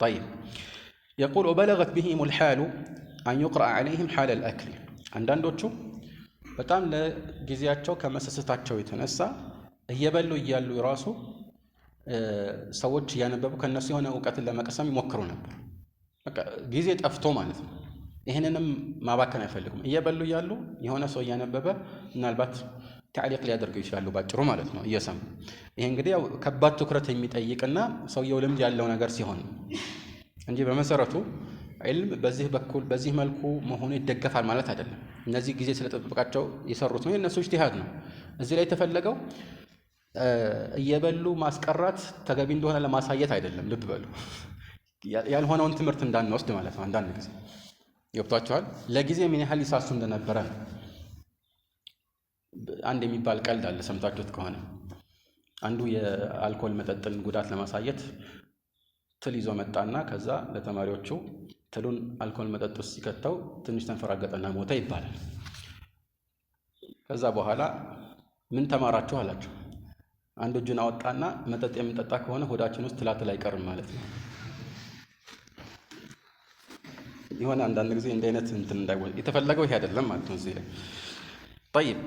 طيب يقول وبلغت بهم الحال أن يقرأ عليهم حال الأكل አንዳንዶቹ በጣም ለጊዜያቸው ከመሰሰታቸው የተነሳ እየበሉ እያሉ ራሱ ሰዎች እያነበቡ ከነሱ የሆነ እውቀትን ለመቀሰም ይሞክሩ ነበር። በቃ ጊዜ ጠፍቶ ማለት ነው። ይህንንም ማባከን አይፈልጉም። እየበሉ እያሉ የሆነ ሰው እያነበበ ምናልባት ታዕሊቅ ሊያደርጉ ይችላሉ ባጭሩ ማለት ነው እየሰሙ። ይሄ እንግዲህ ያው ከባድ ትኩረት የሚጠይቅና ሰውየው ልምድ ያለው ነገር ሲሆን እንጂ በመሰረቱ ዒልም በዚህ መልኩ መሆኑ ይደገፋል ማለት አይደለም። እነዚህ ጊዜ ስለተጠበቃቸው የሰሩት ነው፣ የእነሱ ኢጅቲሃድ ነው። እዚህ ላይ የተፈለገው እየበሉ ማስቀራት ተገቢ እንደሆነ ለማሳየት አይደለም። ልብ በሉ፣ ያልሆነውን ትምህርት እንዳንወስድ ማለት ነው። አንዳንድ ጊዜ ገብቷቸዋል። ለጊዜ ምን ያህል ይሳሱ እንደነበረ ነው። አንድ የሚባል ቀልድ አለ፣ ሰምታችሁት ከሆነ አንዱ የአልኮል መጠጥን ጉዳት ለማሳየት ትል ይዞ መጣና ከዛ ለተማሪዎቹ ትሉን አልኮል መጠጥ ውስጥ ሲከተው ትንሽ ተንፈራገጠና ሞተ ይባላል። ከዛ በኋላ ምን ተማራችሁ አላቸው። አንዱ እጁን አወጣና መጠጥ የምንጠጣ ከሆነ ሆዳችን ውስጥ ትላትል አይቀርም ማለት ነው። የሆነ አንዳንድ ጊዜ እንደ አይነት እንትን እንዳይወል የተፈለገው ይሄ አይደለም ማለት ነው። እዚህ ላይ طيب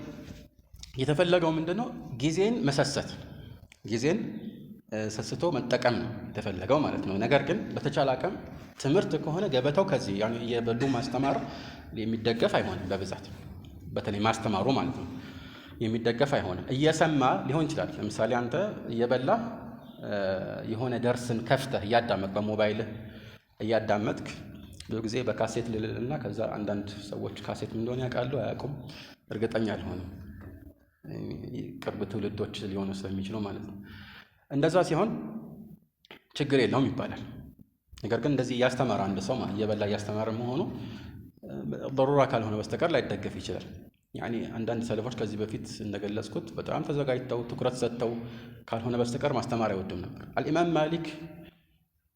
የተፈለገው ምንድነው? ጊዜን መሰሰት፣ ጊዜን ሰስቶ መጠቀም ነው የተፈለገው ማለት ነው። ነገር ግን በተቻለ አቅም ትምህርት ከሆነ ገበታው ከዚህ ያኔ የበሉ ማስተማር የሚደገፍ አይሆንም። በብዛት በተለይ ማስተማሩ ማለት ነው የሚደገፍ አይሆንም። እየሰማ ሊሆን ይችላል። ለምሳሌ አንተ እየበላ የሆነ ደርስን ከፍተህ እያዳመጥክ በሞባይልህ እያዳመጥክ ብዙ ጊዜ በካሴት ልልና ከዛ አንዳንድ ሰዎች ካሴት ምን እንደሆነ ያውቃሉ አያውቁም፣ እርግጠኛ አልሆንም። ቅርብ ትውልዶች ሊሆኑ ስለሚችሉ ማለት ነው። እንደዛ ሲሆን ችግር የለውም ይባላል። ነገር ግን እንደዚህ እያስተማረ አንድ ሰው እየበላ እያስተማረ መሆኑ ضرورة ካልሆነ በስተቀር ላይደገፍ ይችላል። ያኒ አንዳንድ ሰለፎች ከዚህ በፊት እንደገለጽኩት በጣም ተዘጋጅተው ትኩረት ሰጥተው ካልሆነ በስተቀር ማስተማር አይወዱም ነበር። አልኢማም ማሊክ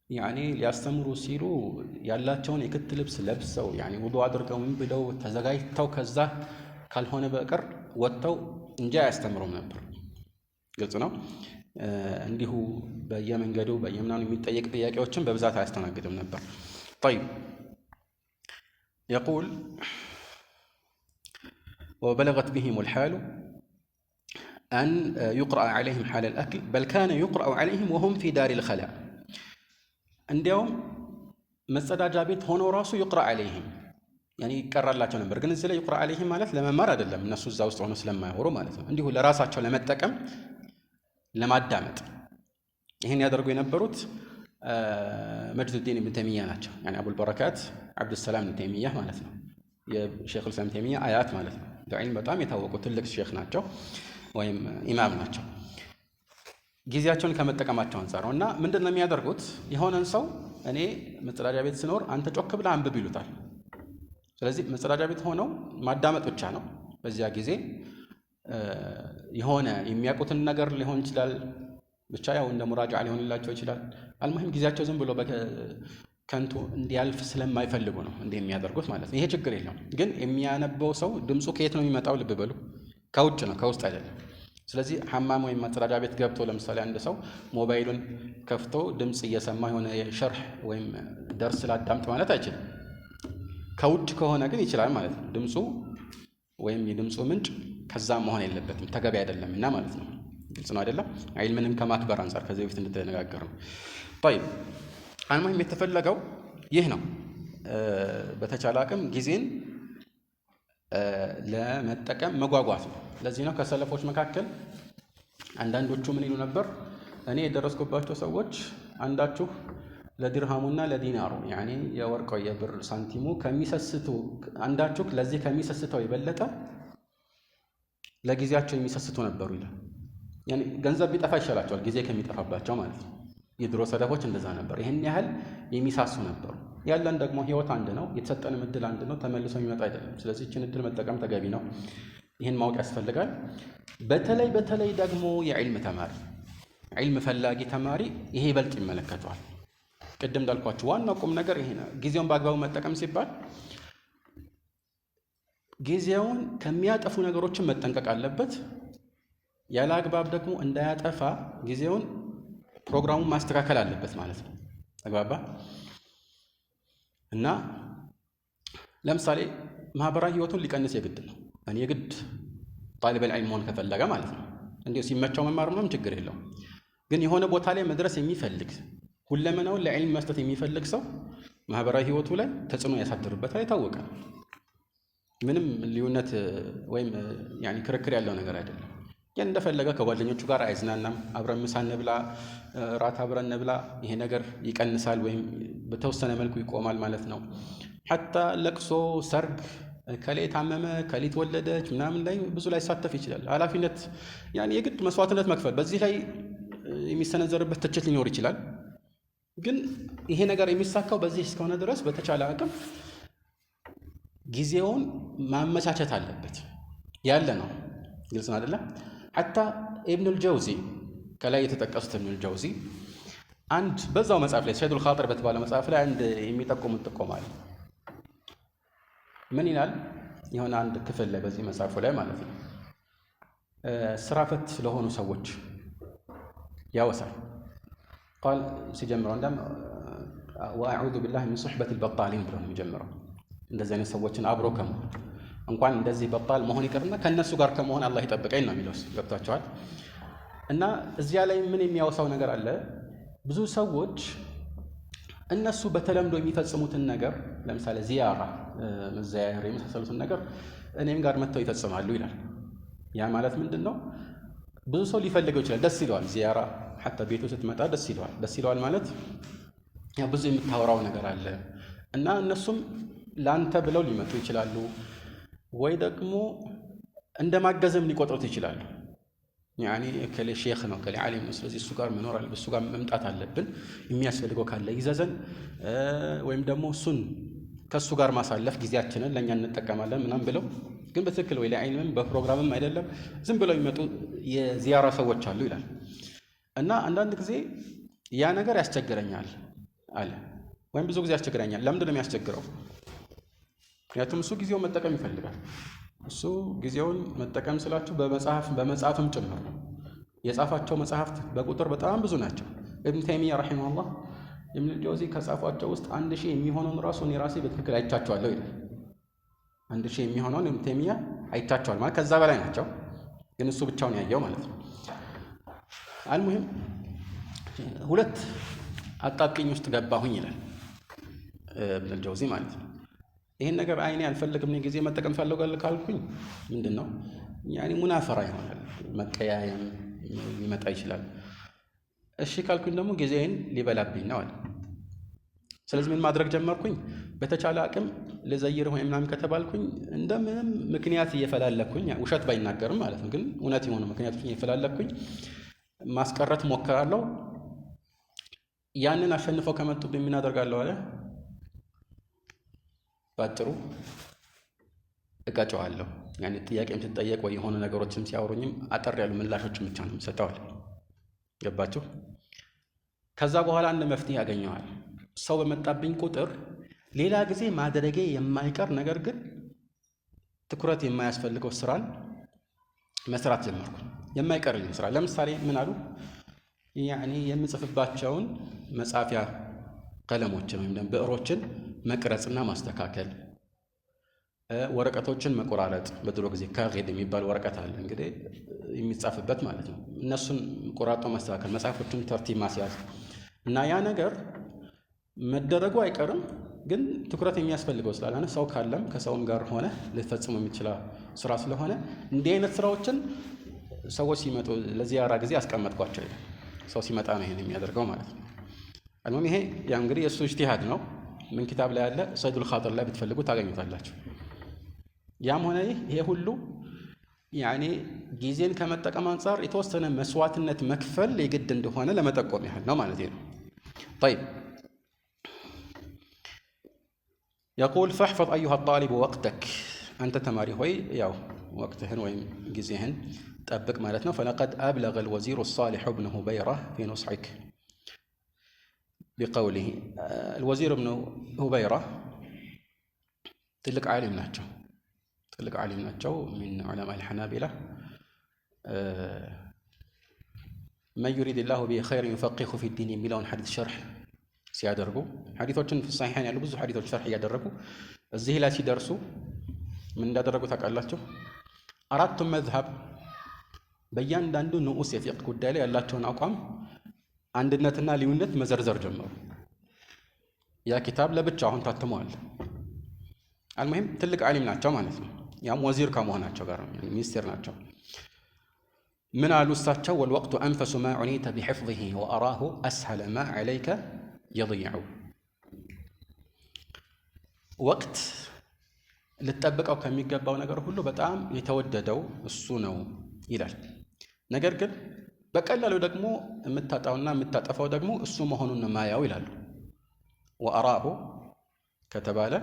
ያኒ ሊያስተምሩ ሲሉ ያላቸውን የክት ልብስ ለብሰው ያኒ ውዱእ አድርገው ምን ብለው ተዘጋጅተው ከዛ ካልሆነ በቀር ወጥተው እንጂ አያስተምሩም ነበር። ግልጽ ነው። እንዲሁ በየመንገዱ በየምናኑ የሚጠየቅ ጥያቄዎችን በብዛት አያስተናግድም ነበር። طيب يقول وبلغت بهم الحال أن يقرأ عليهم حال الأكل بل كان يقرأ عليهم وهم في دار الخلاء عندهم መጸዳጃ ቤት ሆኖ ራሱ يقرأ عليهم ያኒ ይቀራላቸው ነበር። ግን እዚህ ላይ يقرأ عليهم ማለት ለመማር አይደለም፣ እነሱ እዛ ውስጥ ሆኖ ስለማይወሩ ማለት ነው። እንዲሁ ለራሳቸው ለመጠቀም ለማዳመጥ ይሄን ያደርጉ የነበሩት መጅዱዲን ኢብኑ ተይሚያ ናቸው። ያኒ አቡል በረካት አብዱሰላም ኢብኑ ተይሚያ ማለት ነው። የሼኹል ኢስላም ተይሚያ አያት ማለት ነው። በዒልም በጣም የታወቁ ትልቅ ሼኽ ናቸው ወይም ኢማም ናቸው። ጊዜያቸውን ከመጠቀማቸው አንፃር ነውና ምንድነው የሚያደርጉት? የሆነን ሰው እኔ መጸዳጃ ቤት ስኖር አንተ ጮክ ብለህ አንብብ ይሉታል። ስለዚህ መጸዳጃ ቤት ሆነው ማዳመጥ ብቻ ነው። በዚያ ጊዜ የሆነ የሚያውቁትን ነገር ሊሆን ይችላል፣ ብቻ ያው እንደ ሙራጃዓ ሊሆንላቸው ይችላል። አልሙሂም ጊዜያቸው ዝም ብሎ በከንቱ እንዲያልፍ ስለማይፈልጉ ነው እንደሚያደርጉት ማለት ነው። ይሄ ችግር የለውም። ግን የሚያነበው ሰው ድምፁ ከየት ነው የሚመጣው? ልብ በሉ፣ ከውጭ ነው፣ ከውስጥ አይደለም። ስለዚህ ሐማም ወይም መጸዳጃ ቤት ገብቶ ለምሳሌ አንድ ሰው ሞባይሉን ከፍቶ ድምፅ እየሰማ የሆነ የሸርህ ወይም ደርስ ላዳምጥ ማለት አይችልም። ከውጭ ከሆነ ግን ይችላል ማለት ነው። ድምፁ ወይም የድምፁ ምንጭ ከዛ መሆን የለበትም፣ ተገቢ አይደለምና ማለት ነው። ግልጽ ነው አይደለም? ዒልምንም ከማክበር አንፃር ከዚህ በፊት እንደተነጋገር ነው። طيب አልሙሂም የተፈለገው ይህ ነው። በተቻለ አቅም ጊዜን ለመጠቀም መጓጓት ነው። ለዚህ ነው ከሰለፎች መካከል አንዳንዶቹ ምን ይሉ ነበር? እኔ የደረስኩባቸው ሰዎች አንዳችሁ ለዲርሃሙና ለዲናሩ ያኒ የወርቀው የብር ሳንቲሙ ከሚሰስቱ አንዳችሁ ለዚህ ከሚሰስተው የበለጠ ለጊዜያቸው የሚሰስቱ ነበሩ ይላል። ያኒ ገንዘብ ቢጠፋ ይሻላቸዋል ጊዜ ከሚጠፋባቸው ማለት ነው። የድሮ ሰለፎች እንደዛ ነበር። ይሄን ያህል የሚሳሱ ነበሩ። ያለን ደግሞ ህይወት አንድ ነው፣ የተሰጠንም እድል አንድ ነው፣ ተመልሶ የሚመጣ አይደለም። ስለዚህ እችን እድል መጠቀም ተገቢ ነው። ይህን ማወቅ ያስፈልጋል። በተለይ ደግሞ የዒልም ተማሪ ዒልም ፈላጊ ተማሪ ይሄ ይበልጥ ይመለከተዋል። ቅድም እንዳልኳችሁ ዋናው ቁም ነገር ይሄ ነው። ጊዜውን በአግባቡ መጠቀም ሲባል ጊዜውን ከሚያጠፉ ነገሮችን መጠንቀቅ አለበት። ያለ አግባብ ደግሞ እንዳያጠፋ ጊዜውን ፕሮግራሙን ማስተካከል አለበት ማለት ነው። አግባባ እና ለምሳሌ ማህበራዊ ህይወቱን ሊቀንስ የግድ ነው። እኔ የግድ ጣሊበል ዒልም መሆን ከፈለገ ማለት ነው እንዲሁ ሲመቸው መማር ምንም ችግር የለውም። ግን የሆነ ቦታ ላይ መድረስ የሚፈልግ ሁለመናውን ለዕልም መስጠት የሚፈልግ ሰው ማህበራዊ ህይወቱ ላይ ተጽዕኖ ያሳድርበታል። የታወቀ ምንም ልዩነት ወይም ያኒ ክርክር ያለው ነገር አይደለም። ያን እንደፈለገ ከጓደኞቹ ጋር አይዝናናም። አብረን ምሳ እንብላ፣ ራት አብረን እንብላ፣ ይሄ ነገር ይቀንሳል ወይም በተወሰነ መልኩ ይቆማል ማለት ነው። ሐታ ለቅሶ፣ ሰርግ፣ ከሌ ታመመ፣ ከሊት ወለደች ምናምን ላይ ብዙ ላይ ሳተፍ ይችላል። ኃላፊነት ያኒ የግድ መስዋዕትነት መክፈል በዚህ ላይ የሚሰነዘርበት ትችት ሊኖር ይችላል። ግን ይሄ ነገር የሚሳካው በዚህ እስከሆነ ድረስ በተቻለ አቅም ጊዜውን ማመቻቸት አለበት ያለ ነው። ግልጽ ነው አይደለ? ሐታ ኢብኑል ጀውዚ ከላይ የተጠቀሱት ኢብኑል ጀውዚ አንድ በዛው መጽሐፍ ላይ ሰይዱል ኻጢር በተባለ መጽሐፍ ላይ አንድ የሚጠቁሙት ጥቆማ አለ። ምን ይላል? የሆነ አንድ ክፍል ላይ በዚህ መጽሐፉ ላይ ማለት ነው ስራ ፈት ስለሆኑ ሰዎች ያወሳል። ቃል ሲጀምረው እንደም ወአዑዙ ቢላሂ ሚን ሱሕበቲል በጣሊን ብሎ ነው የሚጀምረው። እንደዚህ አይነት ሰዎችን አብሮ ከመሆን እንኳን እንደዚህ በጣል መሆን ይቅርና ከነሱ ጋር ከመሆን አላህ ይጠብቀኝ ነው የሚለው። ገብቷቸዋል? እና እዚያ ላይ ምን የሚያወሳው ነገር አለ? ብዙ ሰዎች እነሱ በተለምዶ የሚፈጽሙትን ነገር ለምሳሌ ዚያራ፣ መዘያየር የመሳሰሉትን ነገር እኔም ጋር መጥተው ይፈጽማሉ ይላል። ያ ማለት ምንድን ነው? ብዙ ሰው ሊፈልገው ይችላል። ደስ ይለዋል ዚያራ፣ ሐታ ቤቱ ስትመጣ ደስ ይለዋል። ደስ ይለዋል ማለት ያ ብዙ የምታወራው ነገር አለ እና እነሱም ላንተ ብለው ሊመጡ ይችላሉ ወይ ደግሞ እንደማገዝም ሊቆጥሩት ይችላሉ። ያኒ ከሌ ሼኽ ነው ከሌ ዓሊም ነው፣ ስለዚህ እሱ ጋር መኖር አለብን፣ እሱ ጋር መምጣት አለብን፣ የሚያስፈልገው ካለ ይዘዘን፣ ወይም ደግሞ እሱን ከእሱ ጋር ማሳለፍ ጊዜያችንን ለእኛ እንጠቀማለን ምናም ብለው ግን በትክክል ወይ ለዓልምም በፕሮግራምም አይደለም ዝም ብለው የሚመጡ የዚያራ ሰዎች አሉ ይላል። እና አንዳንድ ጊዜ ያ ነገር ያስቸግረኛል አለ፣ ወይም ብዙ ጊዜ ያስቸግረኛል። ለምንድን ነው የሚያስቸግረው? ምክንያቱም እሱ ጊዜውን መጠቀም ይፈልጋል። እሱ ጊዜውን መጠቀም ስላችሁ በመጽሐፍም ጭምር ነው። የጻፋቸው መጽሐፍት በቁጥር በጣም ብዙ ናቸው። ኢብኑ ተይሚያ ረሒመሁላህ ኢብኑ ጀውዚ ከጻፏቸው ውስጥ 1000 የሚሆነውን ራሱ እኔ ራሴ በትክክል አይቻቸዋለሁ ይላል። 1000 የሚሆነውን ኢብኑ ተይሚያ አይቻቸዋል ማለት ከዛ በላይ ናቸው፣ ግን እሱ ብቻውን ያየው ማለት ነው። አልሙሂም ሁለት አጣብቂኝ ውስጥ ገባሁኝ ይላል ኢብኑል ጀውዚ ማለት ነው። ይሄን ነገር አይኔ አልፈልግም፣ እኔ ጊዜ መጠቀም ፈልጋለሁ ካልኩኝ ምንድን ነው ያኒ ሙናፈራ ይሆናል፣ መቀያየም ሊመጣ ይችላል። እሺ ካልኩኝ ደግሞ ጊዜን ሊበላብኝ ነው አለ። ስለዚህ ምን ማድረግ ጀመርኩኝ? በተቻለ አቅም ለዘይር ወይ ምናምን ከተባልኩኝ እንደምንም ምክንያት እየፈላለኩኝ፣ ውሸት ባይናገርም ማለት ነው፣ ግን እውነት የሆኑ ምክንያቶች እየፈላለኩኝ ማስቀረት ሞክራለሁ። ያንን አሸንፈው ከመጡብኝ ምን አደርጋለሁ አለ? ባጭሩ እቀጨዋለሁ። ያኔ ጥያቄም ስትጠየቅ ወይ የሆኑ ነገሮችም ሲያወሩኝም አጠር ያሉ ምላሾችን ብቻ ነው የምሰጠው። ገባችሁ? ከዛ በኋላ አንድ መፍትሄ ያገኘዋል። ሰው በመጣብኝ ቁጥር ሌላ ጊዜ ማድረጌ የማይቀር ነገር ግን ትኩረት የማያስፈልገው ስራን መስራት ጀመርኩ። የማይቀርልኝ ስራ ለምሳሌ ምን አሉ? ያኔ የምጽፍባቸውን መጻፊያ ቀለሞችን ወይም ደግሞ ብዕሮችን መቅረጽና ማስተካከል፣ ወረቀቶችን መቆራረጥ። በድሮ ጊዜ ካጌድ የሚባል ወረቀት አለ እንግዲህ የሚጻፍበት ማለት ነው። እነሱን ቆራርጦ ማስተካከል፣ መጽሐፎችን ተርቲብ ማስያዝ እና ያ ነገር መደረጉ አይቀርም፣ ግን ትኩረት የሚያስፈልገው ስላልሆነ ሰው ካለም ከሰውም ጋር ሆነ ልትፈጽሙ የሚችል ስራ ስለሆነ እንዲህ አይነት ስራዎችን ሰዎች ሲመጡ ለዚያራ ጊዜ አስቀመጥኳቸው ይላል። ሰው ሲመጣ ነው ይሄን የሚያደርገው ማለት ነው። አልሙም ይሄ ያ እንግዲህ የእሱ ኢጅቲሃድ ነው። ምን ኪታብ ላይ ያለ ሰይዱል ኻጢር ላይ ብትፈልጉ ታገኙታላችሁ። ያም ሆነ ይሄ ሁሉ ያኔ ጊዜን ከመጠቀም አንጻር የተወሰነ መስዋዕትነት መክፈል የግድ እንደሆነ ለመጠቆም ያህል ነው ማለት ነው። طيب يقول فاحفظ أيها الطالب وقتك أنت تماري هوي ያው ወቅትህን ወይም ጊዜህን ጠብቅ ማለት ነው። فلقد أبلغ الوزير الصالح ابن هبيرة في نصحك بقوله الوزير ابن هبيرة ትልቅ ዓሊም ናቸው። ትልቅ ዓሊም ናቸው። ሚን ዑለማ አልሐናቢላ መን ዩሪድ ላሁ ቢሂ ኸይረን ዩፈቂሁ ፊዲን የሚለውን ሐዲስ ሸርሕ ሲያደርጉ ሐዲሶችን ፍሳሒሐን ያሉ ብዙ ሐዲሶች ሸርሕ እያደረጉ እዚህ ላይ ሲደርሱ ምን እንዳደረጉ ታውቃላችሁ? አራቱም መዝሀብ በእያንዳንዱ ንዑስ የፊቅህ ጉዳይ ላይ ያላቸውን አቋም አንድነትና ልዩነት መዘርዘር ጀመሩ። ያ ኪታብ ለብቻ አሁን ታትመዋል። አልሙሂም ትልቅ ዓሊም ናቸው ማለት ነው። ያም ወዚር ከመሆናቸው ጋር ሚኒስቴር ናቸው። ምን አሉ እሳቸው? ወልወቅቱ አንፈሱ ማ ዑኒተ ቢሕፍظህ ወአራሁ አስሀለ ማ ዐለይከ የضይዑ። ወቅት ልትጠብቀው ከሚገባው ነገር ሁሉ በጣም የተወደደው እሱ ነው ይላል። ነገር ግን በቀላሉ ደግሞ የምታጣውና የምታጠፋው ደግሞ እሱ መሆኑን ማያው ይላሉ። ወአራሁ ከተባለ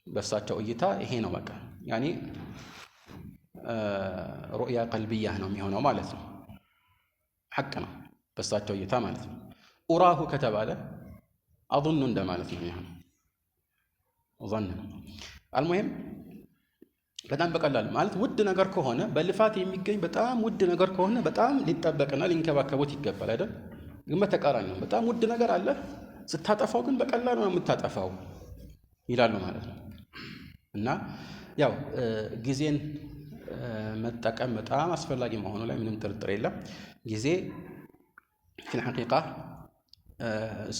በእሳቸው እይታ ይሄ ነው በቃ ያኒ ሩእያ ቀልብያህ ነው የሚሆነው ማለት ነው። ሐቅ ነው በእሳቸው እይታ ማለት ነው። ኡራሁ ከተባለ አظኑ እንደማለት ነው የሚሆነው። ظن ነው። አልሙሂም በጣም በቀላል ማለት ውድ ነገር ከሆነ በልፋት የሚገኝ በጣም ውድ ነገር ከሆነ በጣም ሊጠበቅና ሊንከባከቡት ይገባል አይደል? ግን በተቃራኒ ነው። በጣም ውድ ነገር አለ፣ ስታጠፋው ግን በቀላሉ ነው የምታጠፋው ይላሉ ማለት ነው። እና ያው ጊዜን መጠቀም በጣም አስፈላጊ መሆኑ ላይ ምንም ጥርጥር የለም። ጊዜ ፊል ሐቂቃ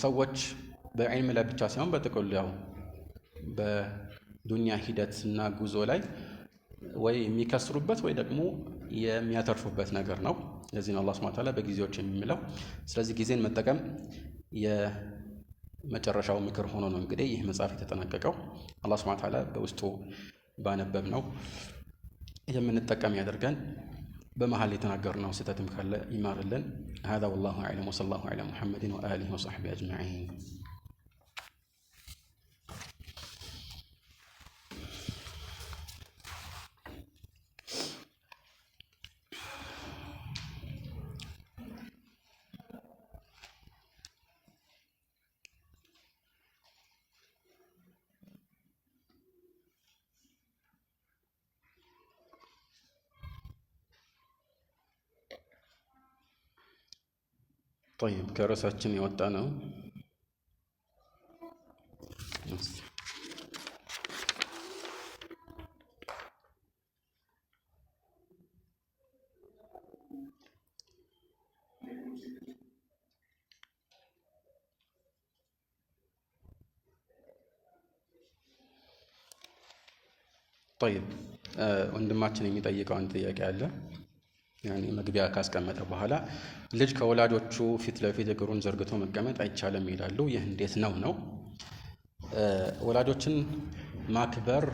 ሰዎች በዕልም ላይ ብቻ ሳይሆን በጥቅሉ ያው በዱንያ ሂደትና ጉዞ ላይ ወይ የሚከስሩበት ወይ ደግሞ የሚያተርፉበት ነገር ነው። ለዚህ ነው አላህ ሱብሓነሁ ወተዓላ በጊዜዎች የሚምለው። ስለዚህ ጊዜን መጠቀም የመጨረሻው ምክር ሆኖ ነው እንግዲህ ይህ መጽሐፍ የተጠናቀቀው። አላህ ሱብሓነሁ ወተዓላ በውስጡ ባነበብ ነው የምንጠቀም ያደርገን። በመሃል የተናገርነው ስህተትም ካለ ይማርልን። هذا والله أعلم وصلى الله على محمد وآله وصحبه أجمعين. طيب ከርዕሳችን የወጣ ነው። طيب ወንድማችን የሚጠይቀው አንድ ጥያቄ አለ። ያኔ መግቢያ ካስቀመጠ በኋላ ልጅ ከወላጆቹ ፊት ለፊት እግሩን ዘርግቶ መቀመጥ አይቻልም ይላሉ። ይህ እንዴት ነው? ወላጆችን ማክበር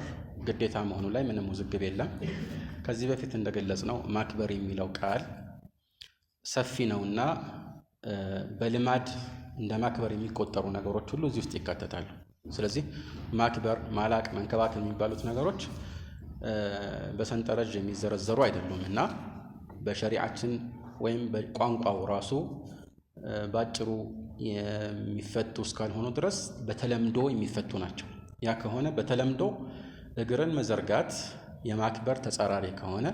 ግዴታ መሆኑ ላይ ምንም ውዝግብ የለም። ከዚህ በፊት እንደገለጽ ነው ማክበር የሚለው ቃል ሰፊ ነውና በልማድ እንደ ማክበር የሚቆጠሩ ነገሮች ሁሉ እዚህ ውስጥ ይካተታሉ። ስለዚህ ማክበር፣ ማላቅ፣ መንከባከብ የሚባሉት ነገሮች በሰንጠረዥ የሚዘረዘሩ አይደሉም እና በሸሪዓችን ወይም በቋንቋው ራሱ ባጭሩ የሚፈቱ እስካልሆኑ ድረስ በተለምዶ የሚፈቱ ናቸው። ያ ከሆነ በተለምዶ እግርን መዘርጋት የማክበር ተጻራሪ ከሆነ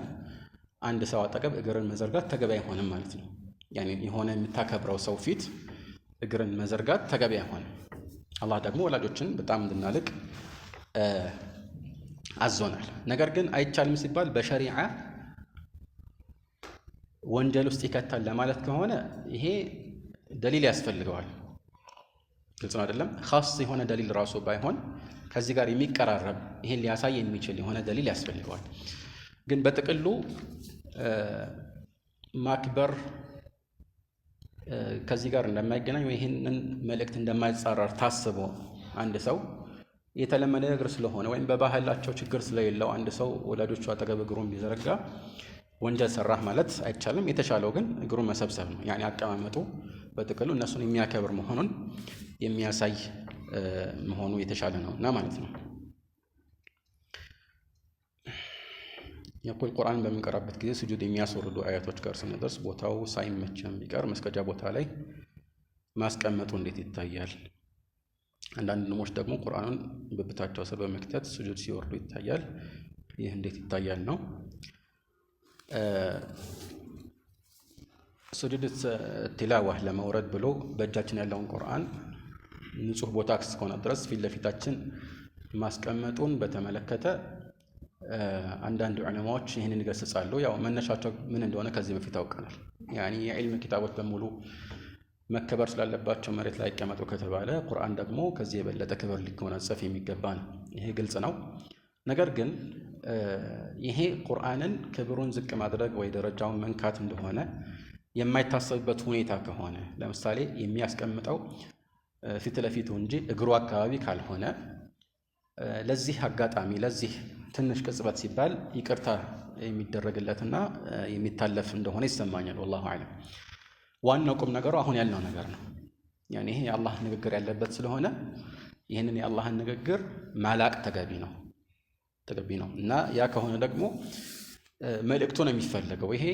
አንድ ሰው አጠገብ እግርን መዘርጋት ተገቢ አይሆንም ማለት ነው። ያኔ የሆነ የምታከብረው ሰው ፊት እግርን መዘርጋት ተገቢ አይሆንም። አላህ ደግሞ ወላጆችን በጣም እንድናልቅ አዞናል። ነገር ግን አይቻልም ሲባል በሸሪዓ ወንጀል ውስጥ ይከታል ለማለት ከሆነ ይሄ ደሊል ያስፈልገዋል። ግልጽ ነው አይደለም? ኻስ የሆነ ደሊል ራሱ ባይሆን ከዚህ ጋር የሚቀራረብ ይሄን ሊያሳይ የሚችል የሆነ ደሊል ያስፈልገዋል። ግን በጥቅሉ ማክበር ከዚህ ጋር እንደማይገናኝ ወይ ይሄንን መልእክት እንደማይጻረር ታስቦ አንድ ሰው የተለመደ ነገር ስለሆነ ወይም በባህላቸው ችግር ስለሌለው አንድ ሰው ወላጆቹ አጠገብ እግሩን ቢዘረጋ ወንጀል ሰራህ ማለት አይቻልም። የተሻለው ግን እግሩን መሰብሰብ ነው። ያኔ አቀማመጡ በጥቅሉ እነሱን የሚያከብር መሆኑን የሚያሳይ መሆኑ የተሻለ ነው እና ማለት ነው። የቁል ቁርአን በምንቀራበት ጊዜ ስጁድ የሚያስወርዱ አያቶች ጋር ስንደርስ ቦታው ሳይመቸም ቢቀር መስገጃ ቦታ ላይ ማስቀመጡ እንዴት ይታያል? አንዳንድ ንሞች ደግሞ ቁርአኑን በብታቸው ስር በመክተት ስጁድ ሲወርዱ ይታያል። ይህ እንዴት ይታያል ነው። ሱጁድ ቲላዋ ለመውረድ ብሎ በእጃችን ያለውን ቁርአን ንጹህ ቦታ እስከሆነ ድረስ ፊት ለፊታችን ማስቀመጡን በተመለከተ አንዳንድ ዑለማዎች ይህንን ይገስጻሉ። ያው መነሻቸው ምን እንደሆነ ከዚህ በፊት አውቀናል። ያኒ የዕልም ኪታቦች በሙሉ መከበር ስላለባቸው መሬት ላይ ይቀመጡ ከተባለ ቁርአን ደግሞ ከዚህ የበለጠ ክብር ሊጎናጸፍ የሚገባ ነው። ይሄ ግልጽ ነው። ነገር ግን ይሄ ቁርአንን ክብሩን ዝቅ ማድረግ ወይ ደረጃውን መንካት እንደሆነ የማይታሰብበት ሁኔታ ከሆነ ለምሳሌ የሚያስቀምጠው ፊት ለፊቱ እንጂ እግሩ አካባቢ ካልሆነ ለዚህ አጋጣሚ ለዚህ ትንሽ ቅጽበት ሲባል ይቅርታ የሚደረግለትና የሚታለፍ እንደሆነ ይሰማኛል። ወላሁ አዕለም። ዋናው ቁም ነገሩ አሁን ያልነው ነገር ነው። ያኔ ይሄ የአላህ ንግግር ያለበት ስለሆነ ይህንን የአላህን ንግግር ማላቅ ተገቢ ነው እና ያ ከሆነ ደግሞ መልእክቱ ነው የሚፈለገው። ይሄ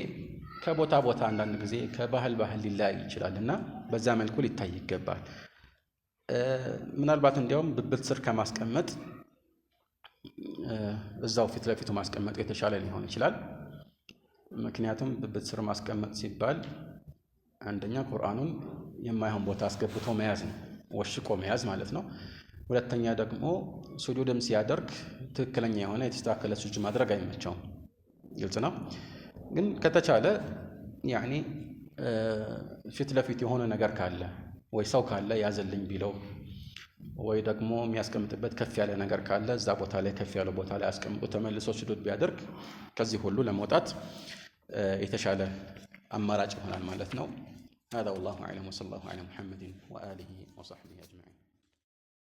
ከቦታ ቦታ አንዳንድ ጊዜ ከባህል ሊለያይ ይችላል እና በዛ መልኩ ሊታይ ይገባል። ምናልባት እንዲያውም ብብት ስር ከማስቀመጥ እዛው ፊት ለፊቱ ማስቀመጥ የተሻለ ሊሆን ይችላል። ምክንያቱም ብብት ስር ማስቀመጥ ሲባል አንደኛ ቁርአኑን የማይሆን ቦታ አስገብቶ መያዝ ነው፣ ወሽቆ መያዝ ማለት ነው። ሁለተኛ ደግሞ ሱጁድም ሲያደርግ ትክክለኛ የሆነ የተስተካከለ ሱጁድ ማድረግ አይመቸውም። ግልጽ ነው። ግን ከተቻለ ያኒ ፊት ለፊት የሆነ ነገር ካለ ወይ ሰው ካለ ያዘልኝ ቢለው ወይ ደግሞ የሚያስቀምጥበት ከፍ ያለ ነገር ካለ እዛ ቦታ ላይ ከፍ ያለ ቦታ ላይ አስቀምጦ ተመልሶ ሱጁድ ቢያደርግ ከዚህ ሁሉ ለመውጣት የተሻለ አማራጭ ይሆናል ማለት ነው። هذا والله أعلم وصلى الله على محمد وآله وصحبه أجمعين.